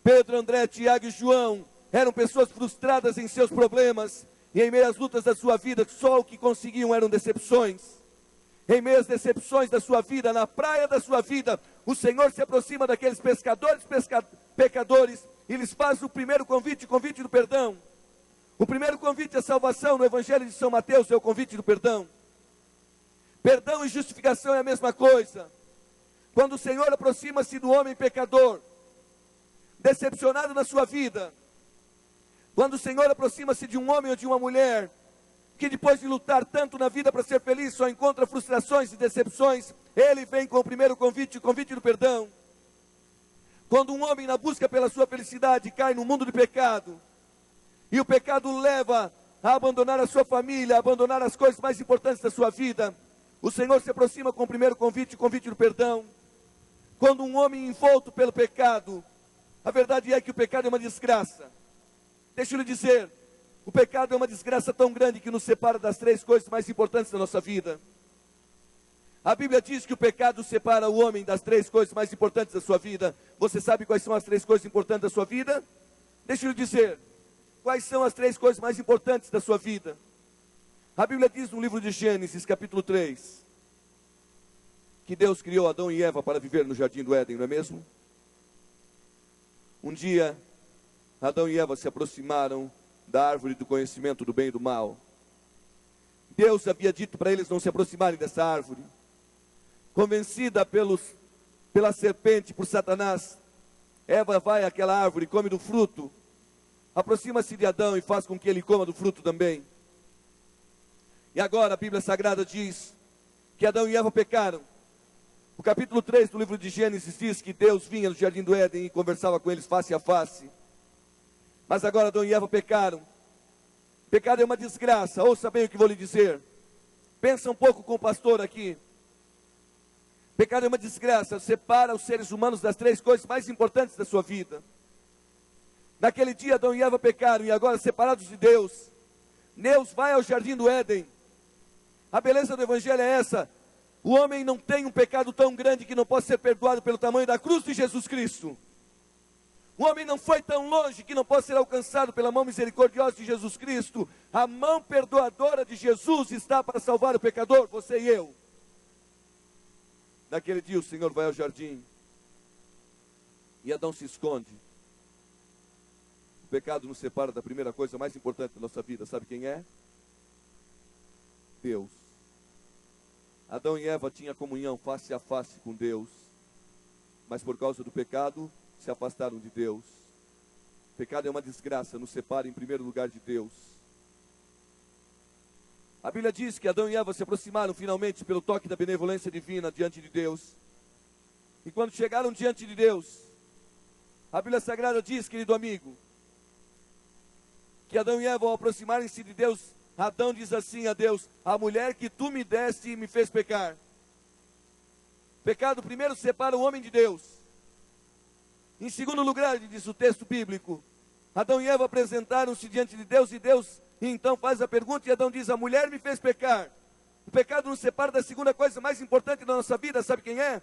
Pedro, André, Tiago e João eram pessoas frustradas em seus problemas, e em meio às lutas da sua vida, só o que conseguiam eram decepções. Em meio às decepções da sua vida, na praia da sua vida, o Senhor se aproxima daqueles pescadores, pecadores, e lhes faz o primeiro convite, o convite do perdão. O primeiro convite à salvação no Evangelho de São Mateus é o convite do perdão. Perdão e justificação é a mesma coisa. Quando o Senhor aproxima-se do homem pecador, decepcionado na sua vida, quando o Senhor aproxima-se de um homem ou de uma mulher, que depois de lutar tanto na vida para ser feliz, só encontra frustrações e decepções, ele vem com o primeiro convite, o convite do perdão. Quando um homem na busca pela sua felicidade cai no mundo de pecado, e o pecado o leva a abandonar a sua família, a abandonar as coisas mais importantes da sua vida, o Senhor se aproxima com o primeiro convite, o convite do perdão. Quando um homem envolto pelo pecado, a verdade é que o pecado é uma desgraça. Deixa eu lhe dizer, o pecado é uma desgraça tão grande que nos separa das três coisas mais importantes da nossa vida. A Bíblia diz que o pecado separa o homem das três coisas mais importantes da sua vida. Você sabe quais são as três coisas importantes da sua vida? Deixa eu lhe dizer, quais são as três coisas mais importantes da sua vida? A Bíblia diz no livro de Gênesis, capítulo 3, que Deus criou Adão e Eva para viver no jardim do Éden, não é mesmo? Um dia, Adão e Eva se aproximaram da árvore do conhecimento do bem e do mal. Deus havia dito para eles não se aproximarem dessa árvore. Convencida pela serpente, por Satanás, Eva vai àquela árvore, come do fruto, aproxima-se de Adão e faz com que ele coma do fruto também. E agora a Bíblia Sagrada diz que Adão e Eva pecaram. O capítulo 3 do livro de Gênesis diz que Deus vinha no jardim do Éden e conversava com eles face a face. Mas agora Adão e Eva pecaram. Pecado é uma desgraça, ouça bem o que vou lhe dizer. Pensa um pouco com o pastor aqui. Pecado é uma desgraça, separa os seres humanos das três coisas mais importantes da sua vida. Naquele dia Adão e Eva pecaram e agora separados de Deus, Deus vai ao jardim do Éden. A beleza do evangelho é essa: o homem não tem um pecado tão grande que não possa ser perdoado pelo tamanho da cruz de Jesus Cristo. O homem não foi tão longe que não possa ser alcançado pela mão misericordiosa de Jesus Cristo. A mão perdoadora de Jesus está para salvar o pecador, você e eu. Naquele dia o Senhor vai ao jardim e Adão se esconde. O pecado nos separa da primeira coisa mais importante da nossa vida, sabe quem é? Deus. Adão e Eva tinham comunhão face a face com Deus, mas por causa do pecado se afastaram de Deus. O pecado é uma desgraça, nos separa em primeiro lugar de Deus. A Bíblia diz que Adão e Eva se aproximaram finalmente pelo toque da benevolência divina diante de Deus. E quando chegaram diante de Deus, a Bíblia Sagrada diz, querido amigo, que Adão e Eva, ao aproximarem-se de Deus, Adão diz assim a Deus: a mulher que tu me deste e me fez pecar. Pecado primeiro separa o homem de Deus. Em segundo lugar, diz o texto bíblico, Adão e Eva apresentaram-se diante de Deus e Deus então faz a pergunta e Adão diz: a mulher me fez pecar. O pecado nos separa da segunda coisa mais importante da nossa vida, sabe quem é?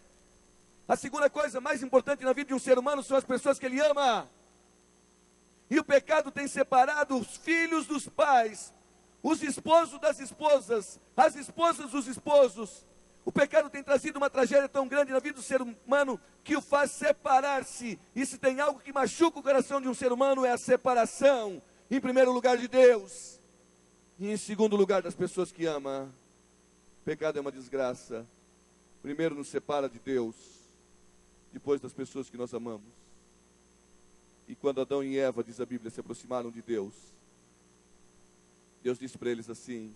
A segunda coisa mais importante na vida de um ser humano são as pessoas que ele ama. E o pecado tem separado os filhos dos pais, os esposos das esposas, as esposas dos esposos. O pecado tem trazido uma tragédia tão grande na vida do ser humano que o faz separar-se. E se tem algo que machuca o coração de um ser humano é a separação, em primeiro lugar de Deus, e em segundo lugar das pessoas que ama. O pecado é uma desgraça. Primeiro nos separa de Deus, depois das pessoas que nós amamos. E quando Adão e Eva, diz a Bíblia, se aproximaram de Deus, Deus disse para eles assim: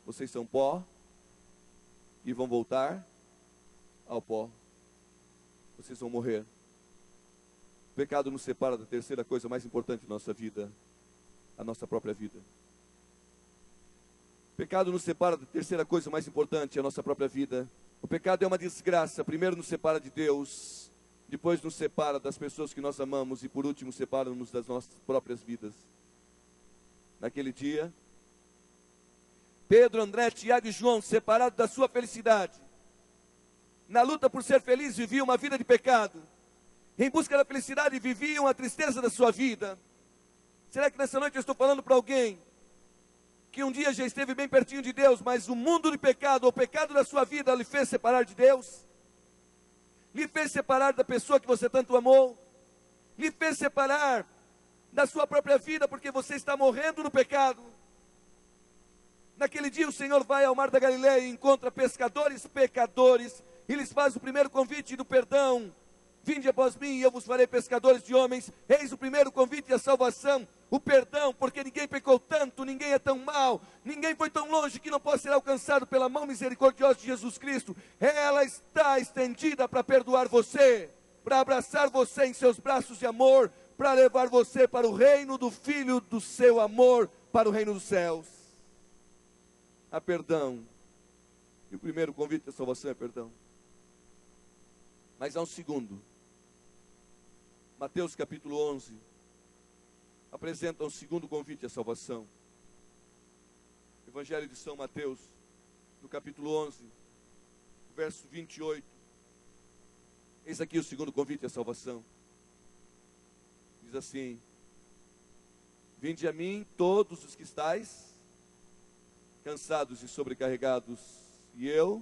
vocês são pó e vão voltar ao pó. Vocês vão morrer. O pecado nos separa da terceira coisa mais importante da nossa vida, a nossa própria vida. O pecado nos separa da terceira coisa mais importante, a nossa própria vida. O pecado é uma desgraça. Primeiro nos separa de Deus, depois nos separa das pessoas que nós amamos e por último separa-nos das nossas próprias vidas. Naquele dia, Pedro, André, Tiago e João, separados da sua felicidade, na luta por ser feliz, viviam uma vida de pecado. Em busca da felicidade, viviam a tristeza da sua vida. Será que nessa noite eu estou falando para alguém que um dia já esteve bem pertinho de Deus, mas o mundo de pecado, o pecado da sua vida, lhe fez separar de Deus? Lhe fez separar da pessoa que você tanto amou? Lhe fez separar da sua própria vida, porque você está morrendo no pecado? Naquele dia o Senhor vai ao mar da Galileia e encontra pescadores, pecadores, e lhes faz o primeiro convite do perdão: vinde após mim e eu vos farei pescadores de homens. Eis o primeiro convite à salvação. o perdão, porque ninguém pecou tanto, ninguém é tão mau, ninguém foi tão longe que não possa ser alcançado pela mão misericordiosa de Jesus Cristo. Ela está estendida para perdoar você, para abraçar você em seus braços de amor, para levar você para o reino do Filho do seu amor, para o reino dos céus. Há perdão. E o primeiro convite à salvação é perdão. Mas há um segundo. Mateus capítulo 11 apresenta um segundo convite à salvação. Evangelho de São Mateus, no capítulo 11, verso 28. Eis aqui o segundo convite à salvação. Diz assim: vinde a mim todos os que estáis cansados e sobrecarregados, e eu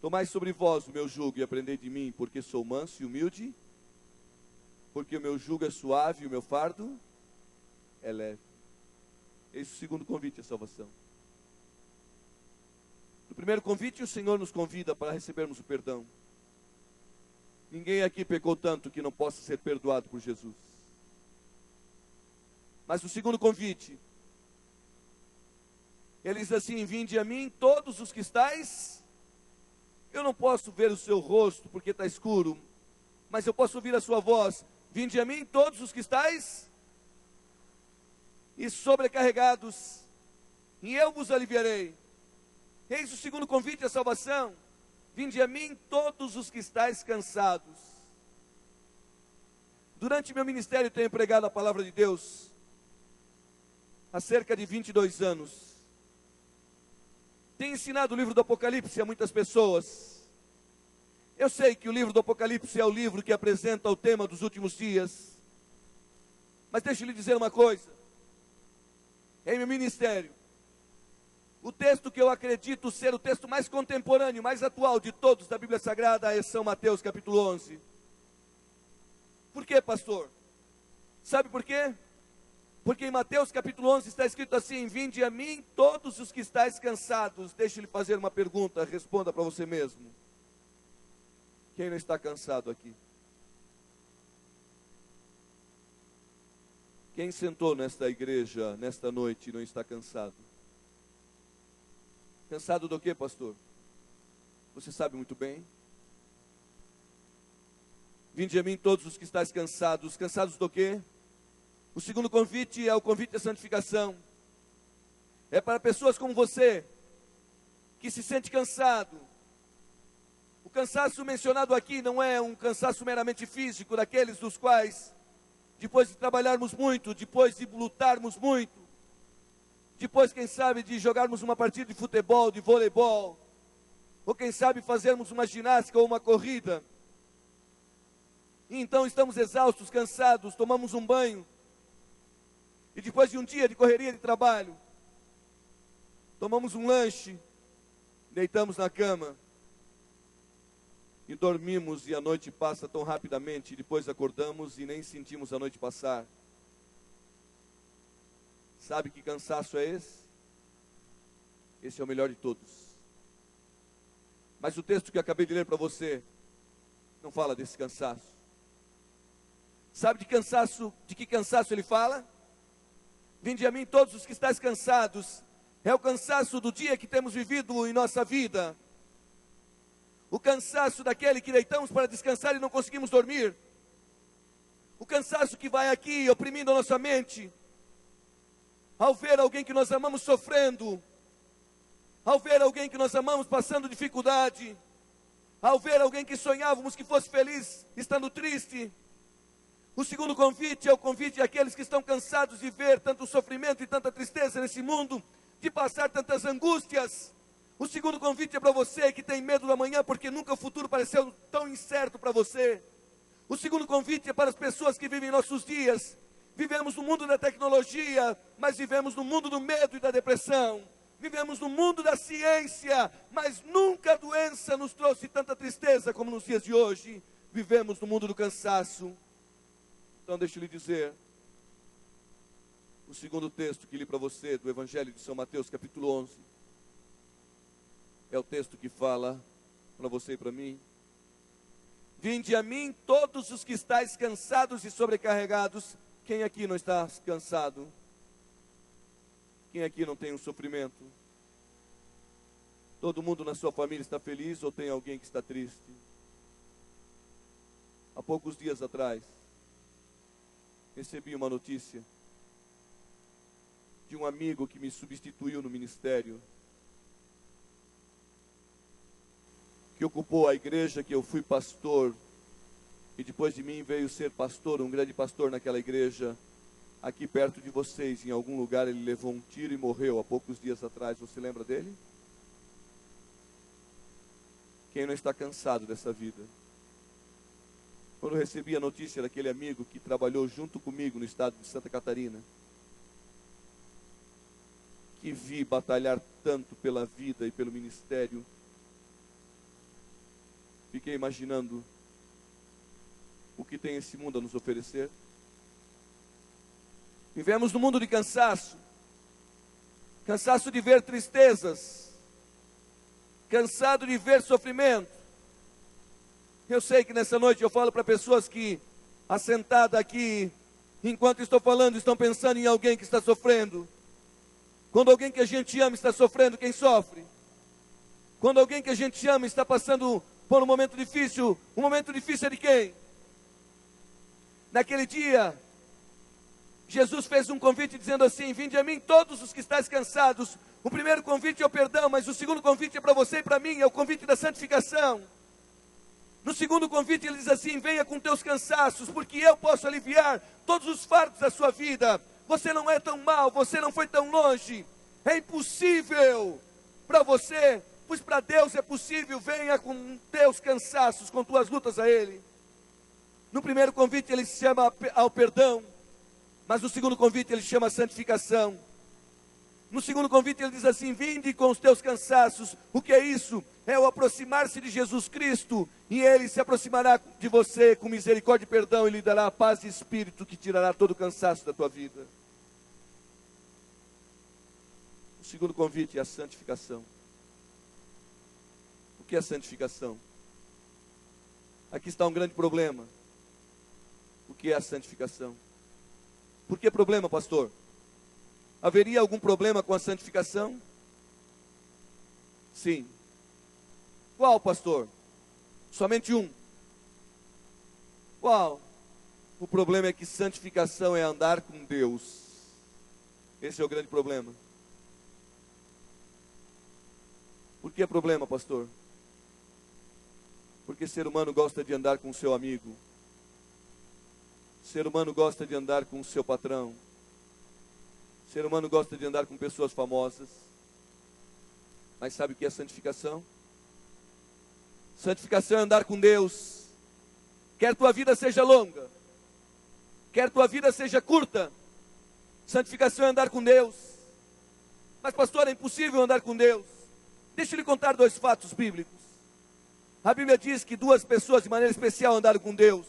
tomai sobre vós o meu jugo e aprendei de mim, porque sou manso e humilde, porque o meu jugo é suave e o meu fardo é leve. Esse é o segundo convite à salvação. No primeiro convite, o Senhor nos convida para recebermos o perdão. Ninguém aqui pecou tanto que não possa ser perdoado por Jesus. Mas o segundo convite, ele diz assim: vinde a mim todos os que estáis. Eu não posso ver o seu rosto porque está escuro, mas eu posso ouvir a sua voz. Vinde a mim todos os que estáis e sobrecarregados, e eu vos aliviarei. Eis o segundo convite à salvação. Vinde a mim todos os que estáis cansados. Durante meu ministério tenho pregado a palavra de Deus há cerca de 22 anos. Tenho ensinado o livro do Apocalipse a muitas pessoas. Eu sei que o livro do Apocalipse é o livro que apresenta o tema dos últimos dias. Mas deixa eu lhe dizer uma coisa. Em meu ministério, o texto que eu acredito ser o texto mais contemporâneo, mais atual de todos da Bíblia Sagrada é São Mateus capítulo 11. Por quê, pastor? Sabe por quê? Porque em Mateus capítulo 11 está escrito assim: vinde a mim todos os que estáis cansados. Deixa eu lhe fazer uma pergunta, responda para você mesmo. Quem não está cansado aqui? Quem sentou nesta igreja, nesta noite, e não está cansado? Cansado do quê, pastor? Você sabe muito bem. Vinde a mim todos os que estáis cansados. Cansados do quê? O segundo convite é o convite à santificação. É para pessoas como você, que se sente cansado. O cansaço mencionado aqui não é um cansaço meramente físico, daqueles dos quais, depois de trabalharmos muito, depois de lutarmos muito, depois, quem sabe, de jogarmos uma partida de futebol, de voleibol, ou quem sabe fazermos uma ginástica ou uma corrida, e então estamos exaustos, cansados, tomamos um banho, e depois de um dia de correria de trabalho, tomamos um lanche, deitamos na cama, e dormimos, e a noite passa tão rapidamente, e depois acordamos e nem sentimos a noite passar. Sabe que cansaço é esse? Esse é o melhor de todos. Mas o texto que eu acabei de ler para você não fala desse cansaço. Sabe de que cansaço ele fala? Vinde a mim todos os que estáis cansados. É o cansaço do dia que temos vivido em nossa vida. O cansaço daquele que deitamos para descansar e não conseguimos dormir. O cansaço que vai aqui oprimindo a nossa mente, ao ver alguém que nós amamos sofrendo, ao ver alguém que nós amamos passando dificuldade, ao ver alguém que sonhávamos que fosse feliz estando triste. O segundo convite é o convite àqueles que estão cansados de ver tanto sofrimento e tanta tristeza nesse mundo, de passar tantas angústias. O segundo convite é para você que tem medo da manhã, porque nunca o futuro pareceu tão incerto para você. O segundo convite é para as pessoas que vivem nossos dias. Vivemos no mundo da tecnologia, mas vivemos no mundo do medo e da depressão. Vivemos no mundo da ciência, mas nunca a doença nos trouxe tanta tristeza como nos dias de hoje. Vivemos no mundo do cansaço. Então deixa eu lhe dizer, o segundo texto que li para você do Evangelho de São Mateus, capítulo 11, é o texto que fala para você e para mim. Vinde a mim todos os que estáis cansados e sobrecarregados, Quem aqui não está cansado? Quem aqui não tem um sofrimento? Todo mundo na sua família está feliz ou tem alguém que está triste? Há poucos dias atrás, recebi uma notícia de um amigo que me substituiu no ministério, que ocupou a igreja que eu fui pastor, e depois de mim veio ser pastor, um grande pastor naquela igreja, aqui perto de vocês, em algum lugar. Ele levou um tiro e morreu há poucos dias atrás. Você lembra dele? Quem não está cansado dessa vida? Quando eu recebi a notícia daquele amigo que trabalhou junto comigo no estado de Santa Catarina, que vi batalhar tanto pela vida e pelo ministério, fiquei imaginando o que tem esse mundo a nos oferecer. Vivemos num mundo de cansaço, cansaço de ver tristezas, cansado de ver sofrimento. Eu sei que nessa noite eu falo para pessoas que, assentadas aqui, enquanto estou falando, estão pensando em alguém que está sofrendo. Quando alguém que a gente ama está sofrendo, quem sofre? Quando alguém que a gente ama está passando por um momento difícil é de quem? Naquele dia, Jesus fez um convite dizendo assim: vinde a mim todos os que estáis cansados. O primeiro convite é o perdão, mas o segundo convite é para você e para mim, é o convite da santificação. No segundo convite ele diz assim: venha com teus cansaços, porque eu posso aliviar todos os fardos da sua vida. Você não é tão mal, você não foi tão longe. É impossível para você, pois para Deus é possível. Venha com teus cansaços, com tuas lutas a Ele. No primeiro convite ele se chama ao perdão, mas no segundo convite ele chama a santificação. No segundo convite ele diz assim: vinde com os teus cansaços. O que é isso? É o aproximar-se de Jesus Cristo, e Ele se aproximará de você com misericórdia e perdão, e lhe dará a paz de espírito que tirará todo o cansaço da tua vida. O segundo convite é a santificação. O que é a santificação? Aqui está um grande problema. O que é a santificação? Por que problema, pastor? Haveria algum problema com a santificação? Sim. Qual, pastor? Somente um. Qual? O problema é que santificação é andar com Deus. Esse é o grande problema. Por que problema, pastor? Porque ser humano gosta de andar com o seu amigo. Ser humano gosta de andar com o seu patrão. Ser humano gosta de andar com pessoas famosas. Mas sabe o que é santificação? Santificação é andar com Deus. Quer tua vida seja longa, quer tua vida seja curta, santificação é andar com Deus. Mas pastor, é impossível andar com Deus. Deixa eu lhe contar dois fatos bíblicos. A Bíblia diz que duas pessoas de maneira especial andaram com Deus.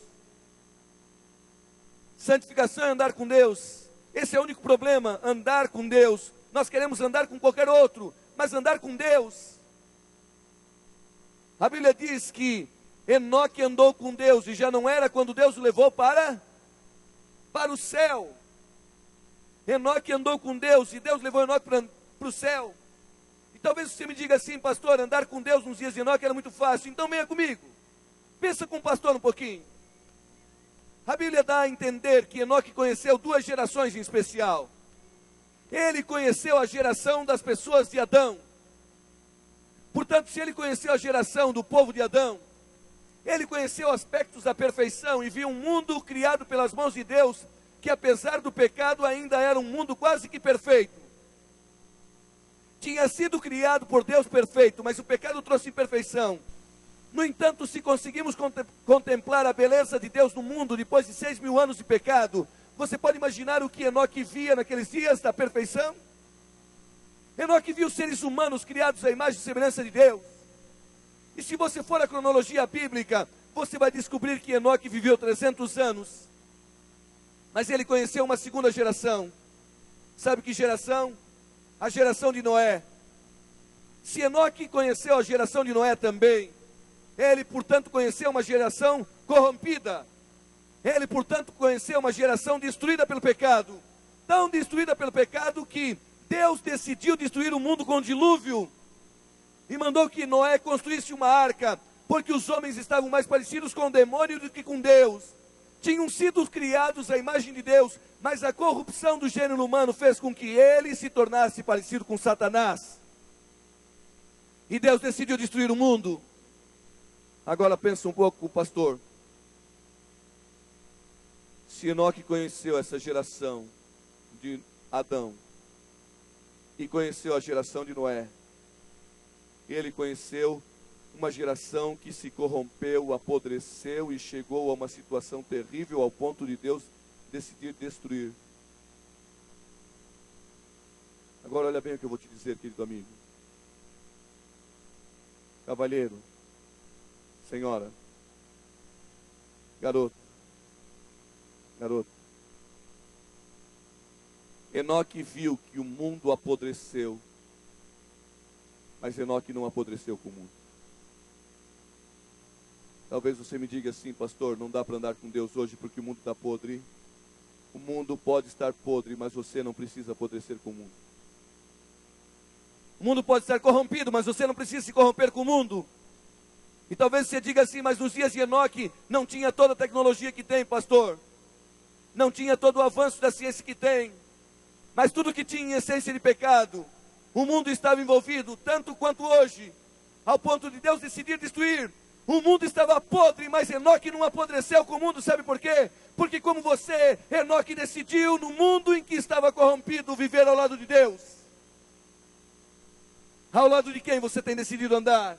Santificação é andar com Deus. Esse é o único problema, andar com Deus. Nós queremos andar com qualquer outro, mas andar com Deus. A Bíblia diz que Enoque andou com Deus, e já não era quando Deus o levou para o céu. Enoque andou com Deus, e Deus levou Enoque para o céu. E talvez você me diga assim: pastor, andar com Deus nos dias de Enoque era muito fácil. Então venha comigo, pensa com o pastor um pouquinho. A Bíblia dá a entender que Enoque conheceu duas gerações em especial. Ele conheceu a geração das pessoas de Adão. Portanto, se ele conheceu a geração do povo de Adão, ele conheceu aspectos da perfeição e viu um mundo criado pelas mãos de Deus, que apesar do pecado ainda era um mundo quase que perfeito. Tinha sido criado por Deus perfeito, mas o pecado trouxe imperfeição. No entanto, se conseguimos contemplar a beleza de Deus no mundo depois de 6.000 anos de pecado, você pode imaginar o que Enoque via naqueles dias da perfeição? Enoque viu seres humanos criados à imagem e semelhança de Deus. E se você for à cronologia bíblica, você vai descobrir que Enoque viveu 300 anos. Mas ele conheceu uma segunda geração. Sabe que geração? A geração de Noé. Se Enoque conheceu a geração de Noé também, ele, portanto, conheceu uma geração corrompida. Ele, portanto, conheceu uma geração destruída pelo pecado. Tão destruída pelo pecado que Deus decidiu destruir o mundo com o dilúvio. E mandou que Noé construísse uma arca, porque os homens estavam mais parecidos com o demônio do que com Deus. Tinham sido criados à imagem de Deus, mas a corrupção do gênero humano fez com que ele se tornasse parecido com Satanás. E Deus decidiu destruir o mundo. Agora pensa um pouco, pastor. Se Enoque conheceu essa geração de Adão e conheceu a geração de Noé, ele conheceu uma geração que se corrompeu, apodreceu e chegou a uma situação terrível ao ponto de Deus decidir destruir. Agora olha bem o que eu vou te dizer, querido amigo. Cavalheiro, senhora, garoto. Enoque viu que o mundo apodreceu, mas Enoque não apodreceu com o mundo. Talvez você me diga assim, pastor, não dá para andar com Deus hoje porque o mundo está podre. O mundo pode estar podre, mas você não precisa apodrecer com o mundo. O mundo pode estar corrompido, mas você não precisa se corromper com o mundo. E talvez você diga assim, mas nos dias de Enoque não tinha toda a tecnologia que tem, pastor. Não tinha todo o avanço da ciência que tem. Mas tudo que tinha em essência de pecado, o mundo estava envolvido, tanto quanto hoje, ao ponto de Deus decidir destruir. O mundo estava podre, mas Enoque não apodreceu com o mundo, sabe por quê? Porque como você, Enoque decidiu, no mundo em que estava corrompido, viver ao lado de Deus. Ao lado de quem você tem decidido andar?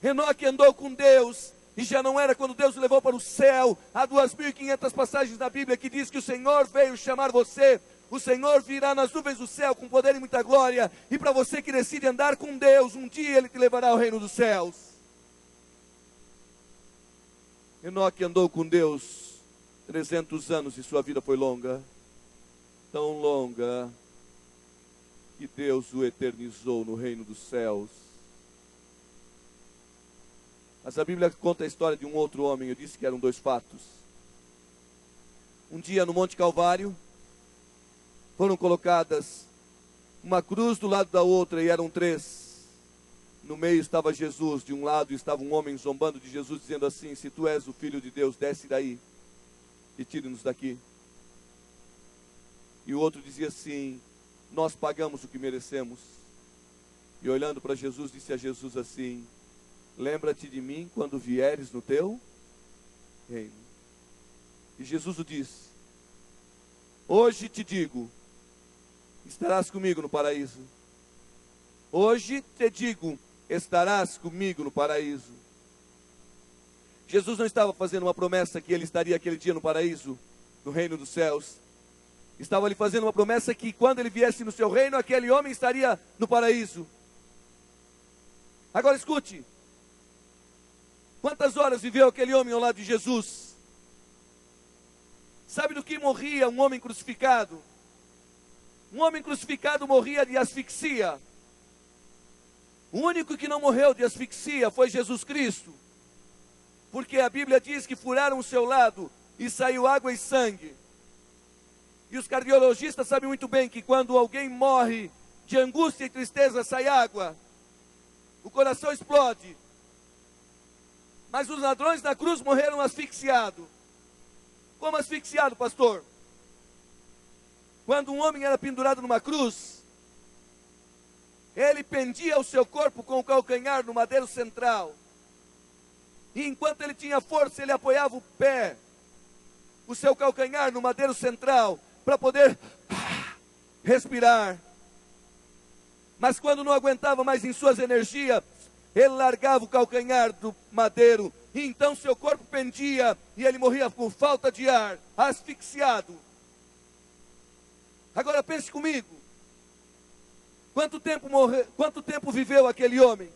Enoque andou com Deus, e já não era quando Deus o levou para o céu. Há 2.500 passagens na Bíblia que diz que o Senhor veio chamar você. O Senhor virá nas nuvens do céu com poder e muita glória. E para você que decide andar com Deus, um dia Ele te levará ao reino dos céus. Enoque andou com Deus 300 anos e sua vida foi longa. Tão longa que Deus o eternizou no reino dos céus. Mas a Bíblia conta a história de um outro homem. Eu disse que eram 2 fatos. Um dia no Monte Calvário, foram colocadas uma cruz do lado da outra e eram 3. No meio estava Jesus, de um lado estava um homem zombando de Jesus, dizendo assim: se tu és o Filho de Deus, desce daí e tire-nos daqui. E o outro dizia assim: nós pagamos o que merecemos. E olhando para Jesus, disse a Jesus assim: lembra-te de mim quando vieres no teu reino. E Jesus o disse: hoje te digo, estarás comigo no paraíso. Hoje te digo, estarás comigo no paraíso. Jesus não estava fazendo uma promessa que ele estaria aquele dia no paraíso, no reino dos céus. Estava lhe fazendo uma promessa que quando ele viesse no seu reino, aquele homem estaria no paraíso. Agora escute. Quantas horas viveu aquele homem ao lado de Jesus? Sabe do que morria um homem crucificado? Um homem crucificado morria de asfixia. O único que não morreu de asfixia foi Jesus Cristo. Porque a Bíblia diz que furaram o seu lado e saiu água e sangue. E os cardiologistas sabem muito bem que quando alguém morre de angústia e tristeza, sai água. O coração explode. Mas os ladrões da cruz morreram asfixiados. Como asfixiado, pastor? Quando um homem era pendurado numa cruz, ele pendia o seu corpo com o calcanhar no madeiro central. E enquanto ele tinha força, ele apoiava o pé, o seu calcanhar no madeiro central, para poder respirar. Mas quando não aguentava mais em suas energias, ele largava o calcanhar do madeiro, e então seu corpo pendia, e ele morria por falta de ar, asfixiado. Agora pense comigo, quanto tempo viveu aquele homem?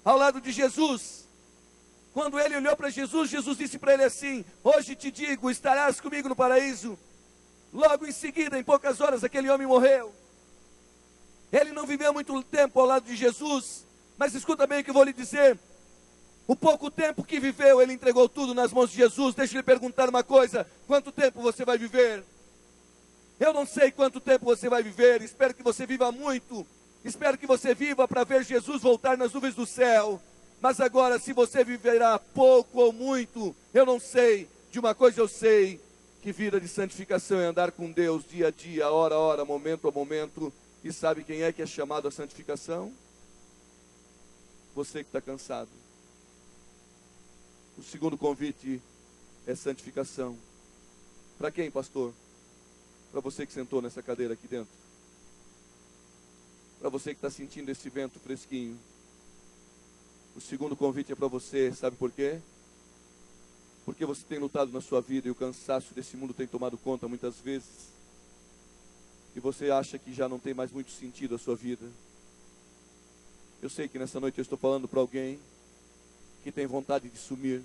Ao lado de Jesus. Quando ele olhou para Jesus, Jesus disse para ele assim: hoje te digo, estarás comigo no paraíso. Logo em seguida, em poucas horas, aquele homem morreu. Ele não viveu muito tempo ao lado de Jesus, mas escuta bem o que eu vou lhe dizer. O pouco tempo que viveu, ele entregou tudo nas mãos de Jesus. Deixa eu lhe perguntar uma coisa: quanto tempo você vai viver? Eu não sei quanto tempo você vai viver, espero que você viva muito, espero que você viva para ver Jesus voltar nas nuvens do céu. Mas agora, se você viverá pouco ou muito, eu não sei. De uma coisa eu sei, que vida de santificação é andar com Deus dia a dia, hora a hora, momento a momento. E sabe quem é que é chamado à santificação? Você que está cansado. O segundo convite é santificação. Para quem, pastor? Para você que sentou nessa cadeira aqui dentro. Para você que está sentindo esse vento fresquinho. O segundo convite é para você, sabe por quê? Porque você tem lutado na sua vida e o cansaço desse mundo tem tomado conta muitas vezes. E você acha que já não tem mais muito sentido a sua vida. Eu sei que nessa noite eu estou falando para alguém que tem vontade de sumir.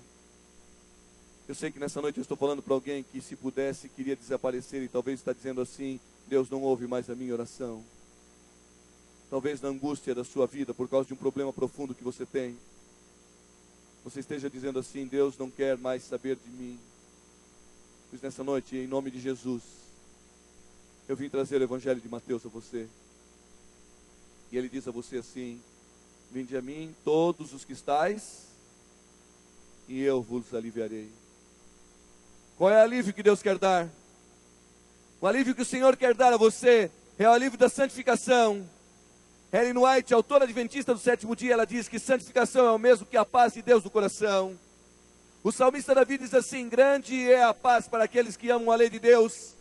Eu sei que nessa noite eu estou falando para alguém que, se pudesse, queria desaparecer e talvez está dizendo assim: Deus não ouve mais a minha oração. Talvez na angústia da sua vida, por causa de um problema profundo que você tem, você esteja dizendo assim: Deus não quer mais saber de mim. Pois nessa noite, em nome de Jesus, eu vim trazer o Evangelho de Mateus a você. E ele diz a você assim: vinde a mim todos os que estáis, e eu vos aliviarei. Qual é o alívio que Deus quer dar? O alívio que o Senhor quer dar a você é o alívio da santificação. Ellen White, autora adventista do sétimo dia, ela diz que santificação é o mesmo que a paz de Deus no coração. O salmista Davi diz assim: grande é a paz para aqueles que amam a lei de Deus.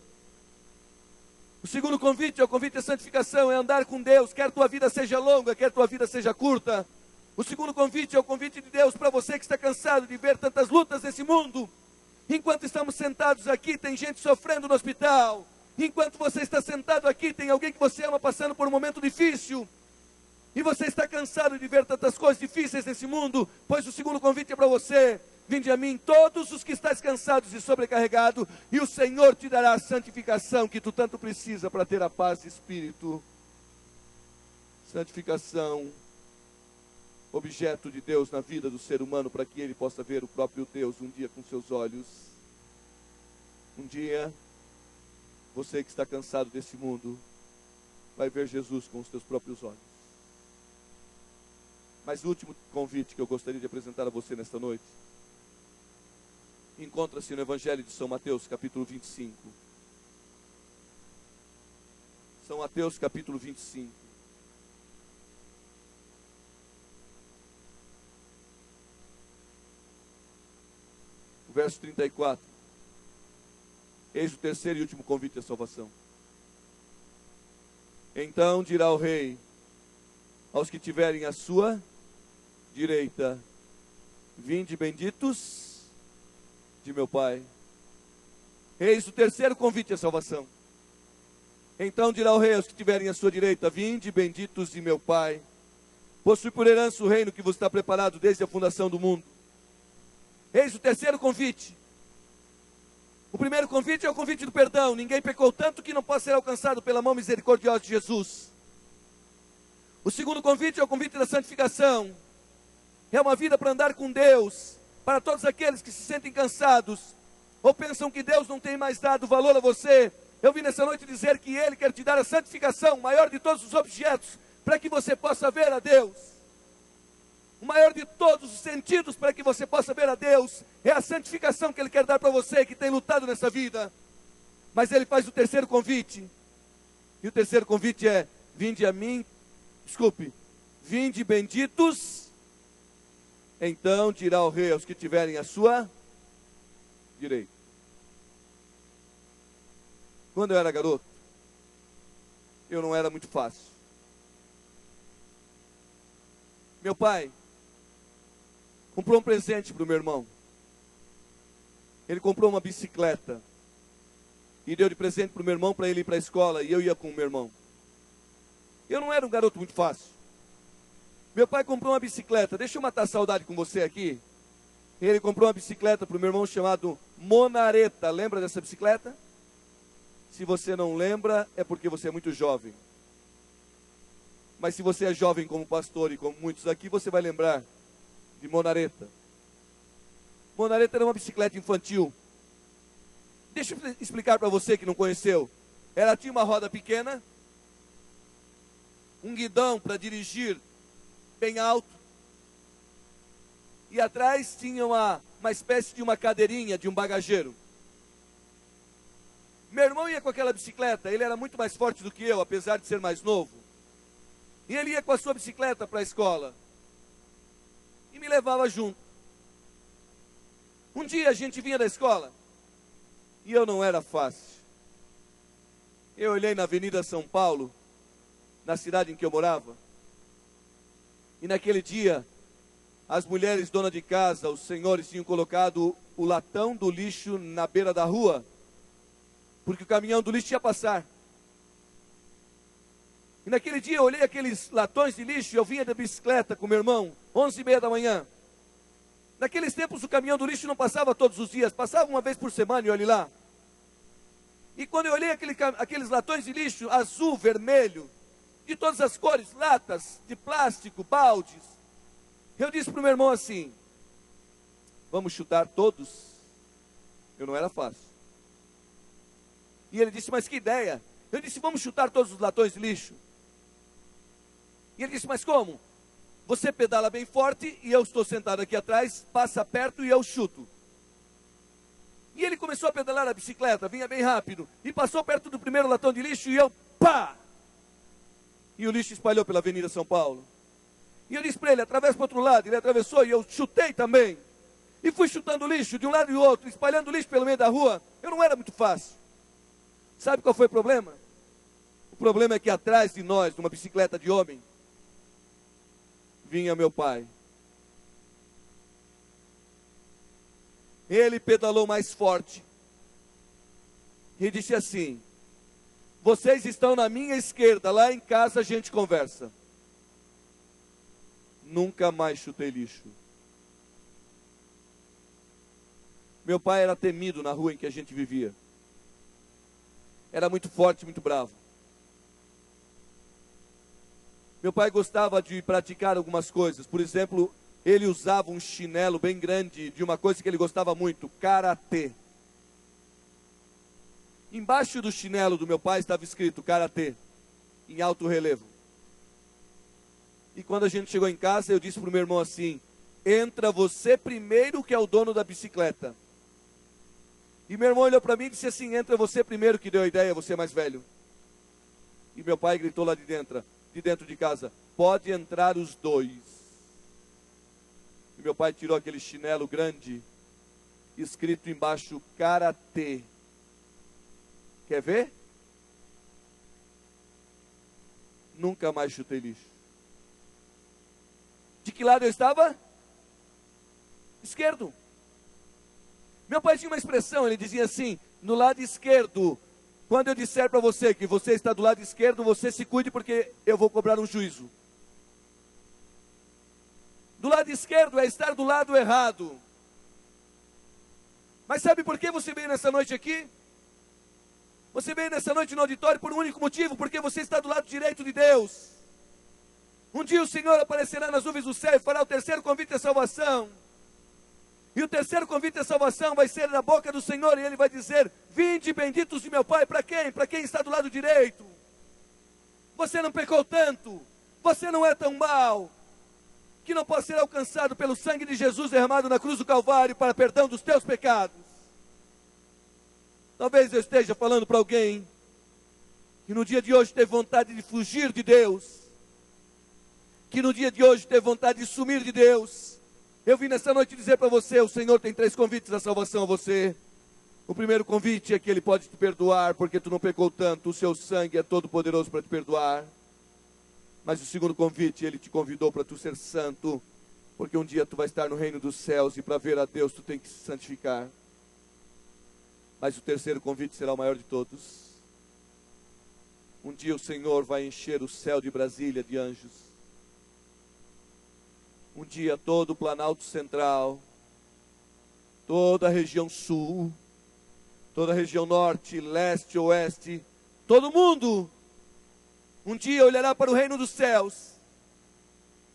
O segundo convite é o convite à santificação, é andar com Deus, quer tua vida seja longa, quer tua vida seja curta. O segundo convite é o convite de Deus para você que está cansado de ver tantas lutas nesse mundo. Enquanto estamos sentados aqui, tem gente sofrendo no hospital. Enquanto você está sentado aqui, tem alguém que você ama passando por um momento difícil. E você está cansado de ver tantas coisas difíceis nesse mundo. Pois o segundo convite é para você: vinde a mim todos os que estáis cansados e sobrecarregados, e o Senhor te dará a santificação que tu tanto precisa para ter a paz de espírito. Santificação, objeto de Deus na vida do ser humano, para que ele possa ver o próprio Deus um dia com seus olhos. Um dia, você que está cansado desse mundo, vai ver Jesus com os teus próprios olhos. Mas o último convite que eu gostaria de apresentar a você nesta noite encontra-se no Evangelho de São Mateus, capítulo 25. São Mateus, capítulo 25. O verso 34. Eis o terceiro e último convite à salvação. Então dirá o rei aos que tiverem a sua direita: vinde benditos de meu Pai. Eis o terceiro convite à salvação. Então dirá o rei aos que tiverem a sua direita: vinde benditos de meu Pai, possui por herança o reino que vos está preparado desde a fundação do mundo. Eis o terceiro convite. O primeiro convite é o convite do perdão. Ninguém pecou tanto que não possa ser alcançado pela mão misericordiosa de Jesus. O segundo convite é o convite da santificação. É uma vida para andar com Deus. Para todos aqueles que se sentem cansados, ou pensam que Deus não tem mais dado valor a você, eu vim nessa noite dizer que Ele quer te dar a santificação, o maior de todos os objetos, para que você possa ver a Deus. O maior de todos os sentidos para que você possa ver a Deus é a santificação que Ele quer dar para você que tem lutado nessa vida. Mas Ele faz o terceiro convite. E o terceiro convite é: vinde a mim, vinde benditos. Então dirá o rei aos que tiverem a sua direita. Quando eu era garoto, eu não era muito fácil. Meu pai comprou um presente para o meu irmão. Ele comprou uma bicicleta e deu de presente para o meu irmão para ele ir para a escola, e eu ia com o meu irmão. Eu não era um garoto muito fácil. Meu pai comprou uma bicicleta. Deixa eu matar a saudade com você aqui. Ele comprou uma bicicleta para o meu irmão chamado Monareta. Lembra dessa bicicleta? Se você não lembra, é porque você é muito jovem. Mas se você é jovem como pastor e como muitos aqui, você vai lembrar. de monareta. Monareta era uma bicicleta infantil. Deixa eu explicar para você que não conheceu. Ela tinha uma roda pequena, um guidão para dirigir bem alto, e atrás tinha uma espécie de uma cadeirinha de um bagageiro. Meu irmão ia com aquela bicicleta, ele era muito mais forte do que eu, apesar de ser mais novo. E ele ia com a sua bicicleta para a escola. E me levava junto. Um dia a gente vinha da escola, e eu não era fácil. Eu olhei na Avenida São Paulo, na cidade em que eu morava, e naquele dia, as mulheres donas de casa, os senhores tinham colocado o latão do lixo na beira da rua, porque o caminhão do lixo ia passar. E naquele dia eu olhei aqueles latões de lixo, e eu vinha da bicicleta com meu irmão, 11h30 da manhã. Naqueles tempos o caminhão do lixo não passava todos os dias, passava uma vez por semana, e olhe lá. E quando eu olhei aqueles latões de lixo, azul, vermelho, de todas as cores, latas de plástico, baldes, eu disse para o meu irmão assim: vamos chutar todos? Eu não era fácil. E ele disse: mas que ideia? Eu disse: vamos chutar todos os latões de lixo. E ele disse: mas como? Você pedala bem forte e eu estou sentado aqui atrás, passa perto e eu chuto. E ele começou a pedalar a bicicleta, vinha bem rápido, e passou perto do primeiro latão de lixo e eu, pá! E o lixo espalhou pela Avenida São Paulo. E eu disse para ele: atravessa para o outro lado. Ele atravessou e eu chutei também. E fui chutando lixo de um lado e do outro, espalhando lixo pelo meio da rua. Eu não era muito fácil. Sabe qual foi o problema? O problema é que atrás de nós, numa bicicleta de homem, vinha meu pai. Ele pedalou mais forte e disse assim: vocês estão na minha esquerda, lá em casa a gente conversa. Nunca mais chutei lixo. Meu pai era temido na rua em que a gente vivia. Era muito forte, muito bravo. Meu pai gostava de praticar algumas coisas. Por exemplo, ele usava um chinelo bem grande de uma coisa que ele gostava muito: karatê. Embaixo do chinelo do meu pai estava escrito karatê, em alto relevo. E quando a gente chegou em casa, eu disse para o meu irmão assim: entra você primeiro, que é o dono da bicicleta. E meu irmão olhou para mim e disse assim: entra você primeiro, que deu a ideia, você é mais velho. E meu pai gritou lá de dentro de casa: pode entrar os dois. E meu pai tirou aquele chinelo grande, escrito embaixo karatê. Quer ver? Nunca mais chutei lixo. De que lado eu estava? Esquerdo. Meu pai tinha uma expressão, ele dizia assim: no lado esquerdo, quando eu disser para você que você está do lado esquerdo, você se cuide, porque eu vou cobrar um juízo. Do lado esquerdo é estar do lado errado. Mas sabe por que você veio nessa noite aqui? Você veio nessa noite no auditório por um único motivo: porque você está do lado direito de Deus. Um dia o Senhor aparecerá nas nuvens do céu e fará o terceiro convite à salvação. E o terceiro convite à salvação vai ser na boca do Senhor, e Ele vai dizer: vinde benditos de meu Pai. Para quem? Para quem está do lado direito. Você não pecou tanto, você não é tão mau, que não pode ser alcançado pelo sangue de Jesus derramado na cruz do Calvário para perdão dos teus pecados. Talvez eu esteja falando para alguém que no dia de hoje teve vontade de fugir de Deus, que no dia de hoje teve vontade de sumir de Deus. Eu vim nessa noite dizer para você: o Senhor tem 3 convites à salvação a você. O primeiro convite é que Ele pode te perdoar, porque tu não pecou tanto, o seu sangue é todo poderoso para te perdoar. Mas o segundo convite, Ele te convidou para tu ser santo, porque um dia tu vai estar no reino dos céus, e para ver a Deus tu tem que se santificar. Mas o terceiro convite será o maior de todos. Um dia o Senhor vai encher o céu de Brasília de anjos. Um dia todo o Planalto Central, toda a região sul, toda a região norte, leste, oeste, todo mundo, um dia olhará para o reino dos céus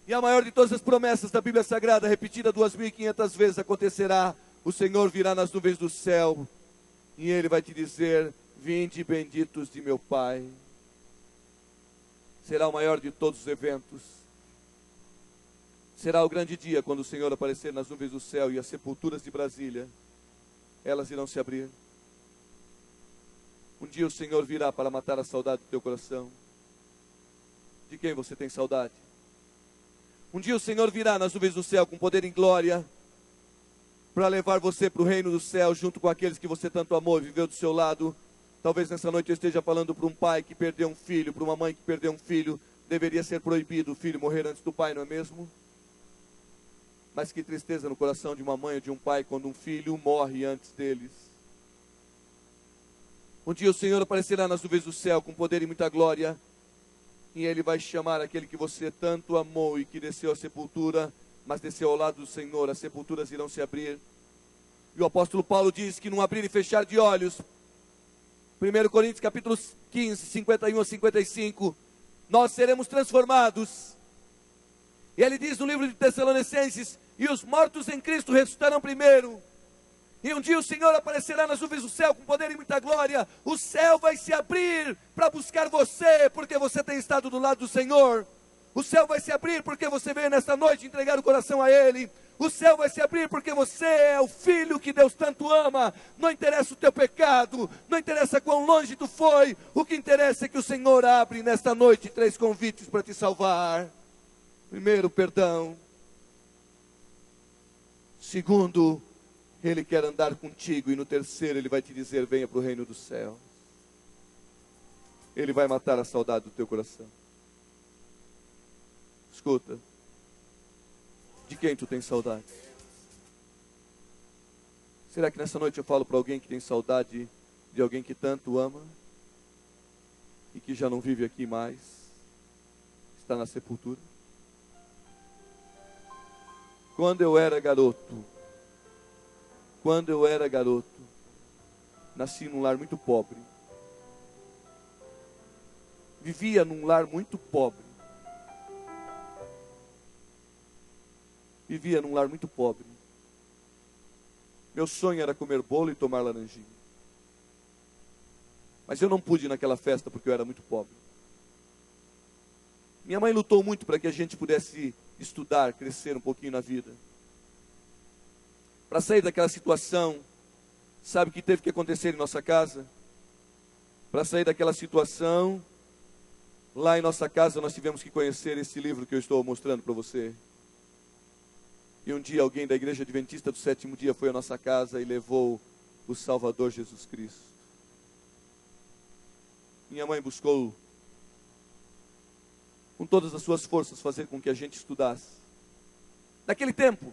E a maior de todas as promessas da Bíblia Sagrada, repetida 2.500 vezes, acontecerá. O Senhor virá nas nuvens do céu e Ele vai te dizer: vinde benditos de meu Pai. Será o maior de todos os eventos. Será o grande dia quando o Senhor aparecer nas nuvens do céu e as sepulturas de Brasília, elas irão se abrir. Um dia o Senhor virá para matar a saudade do teu coração. De quem você tem saudade? Um dia o Senhor virá nas nuvens do céu com poder e glória para levar você para o reino do céu junto com aqueles que você tanto amou e viveu do seu lado. Talvez nessa noite eu esteja falando para um pai que perdeu um filho, para uma mãe que perdeu um filho. Deveria ser proibido o filho morrer antes do pai, não é mesmo? Mas que tristeza no coração de uma mãe ou de um pai quando um filho morre antes deles. Um dia o Senhor aparecerá nas nuvens do céu com poder e muita glória. E Ele vai chamar aquele que você tanto amou e que desceu à sepultura, mas desceu ao lado do Senhor. As sepulturas irão se abrir. E o apóstolo Paulo diz que num abrir e fechar de olhos, 1 Coríntios capítulo 15, 51 a 55, nós seremos transformados. E ele diz no livro de Tessalonicenses: e os mortos em Cristo ressuscitarão primeiro. E um dia o Senhor aparecerá nas nuvens do céu com poder e muita glória. O céu vai se abrir para buscar você, porque você tem estado do lado do Senhor. O céu vai se abrir porque você veio nesta noite entregar o coração a Ele. O céu vai se abrir porque você é o filho que Deus tanto ama. Não interessa o teu pecado, não interessa quão longe tu foi. O que interessa é que o Senhor abre nesta noite 3 convites para te salvar. Primeiro, perdão. Segundo, Ele quer andar contigo. E no terceiro Ele vai te dizer: venha para o reino do céu. Ele vai matar a saudade do teu coração. Escuta, de quem tu tens saudade? Será que nessa noite eu falo para alguém que tem saudade de alguém que tanto ama e que já não vive aqui mais, está na sepultura? Quando eu era garoto, nasci num lar muito pobre. Vivia num lar muito pobre. Meu sonho era comer bolo e tomar laranjinha. Mas eu não pude ir naquela festa porque eu era muito pobre. Minha mãe lutou muito para que a gente pudesse estudar, crescer um pouquinho na vida. Para sair daquela situação, sabe o que teve que acontecer em nossa casa? Para sair daquela situação, lá em nossa casa nós tivemos que conhecer esse livro que eu estou mostrando para você. E um dia alguém da Igreja Adventista do Sétimo Dia foi à nossa casa e levou o Salvador Jesus Cristo. Minha mãe buscou, com todas as suas forças, fazer com que a gente estudasse. Naquele tempo,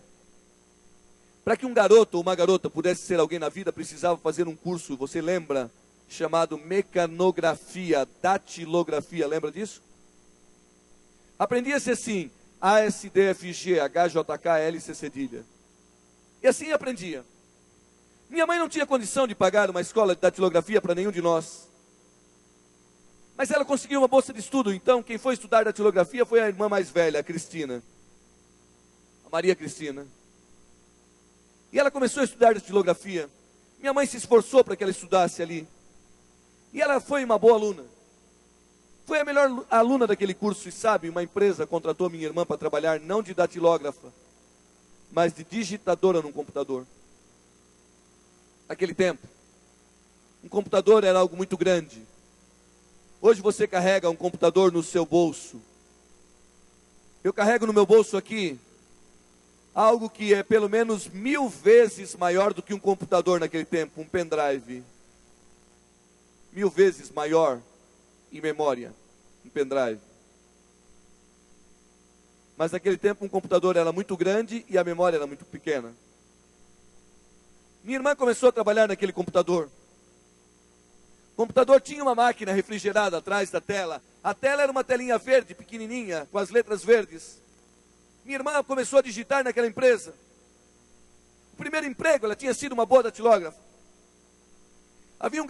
para que um garoto ou uma garota pudesse ser alguém na vida, precisava fazer um curso, você lembra, chamado mecanografia, datilografia, lembra disso? Aprendia-se assim: A, S, D, F, G, H, J, K, L, C, cedilha. E assim aprendia. Minha mãe não tinha condição de pagar uma escola de datilografia para nenhum de nós. Mas ela conseguiu uma bolsa de estudo, então quem foi estudar datilografia foi a irmã mais velha, a Cristina. A Maria Cristina. E ela começou a estudar datilografia. Minha mãe se esforçou para que ela estudasse ali. E ela foi uma boa aluna. Foi a melhor aluna daquele curso. E sabe, uma empresa contratou minha irmã para trabalhar não de datilógrafa, mas de digitadora num computador. Naquele tempo, um computador era algo muito grande. Hoje você carrega um computador no seu bolso. Eu carrego no meu bolso aqui algo que é pelo menos 1000 vezes maior do que um computador naquele tempo, um pendrive. 1000 vezes maior em memória, um pendrive. Mas naquele tempo um computador era muito grande e a memória era muito pequena. Minha irmã começou a trabalhar naquele computador. O computador tinha uma máquina refrigerada atrás da tela. A tela era uma telinha verde, pequenininha, com as letras verdes. Minha irmã começou a digitar naquela empresa. O primeiro emprego, ela tinha sido uma boa datilógrafa. Havia um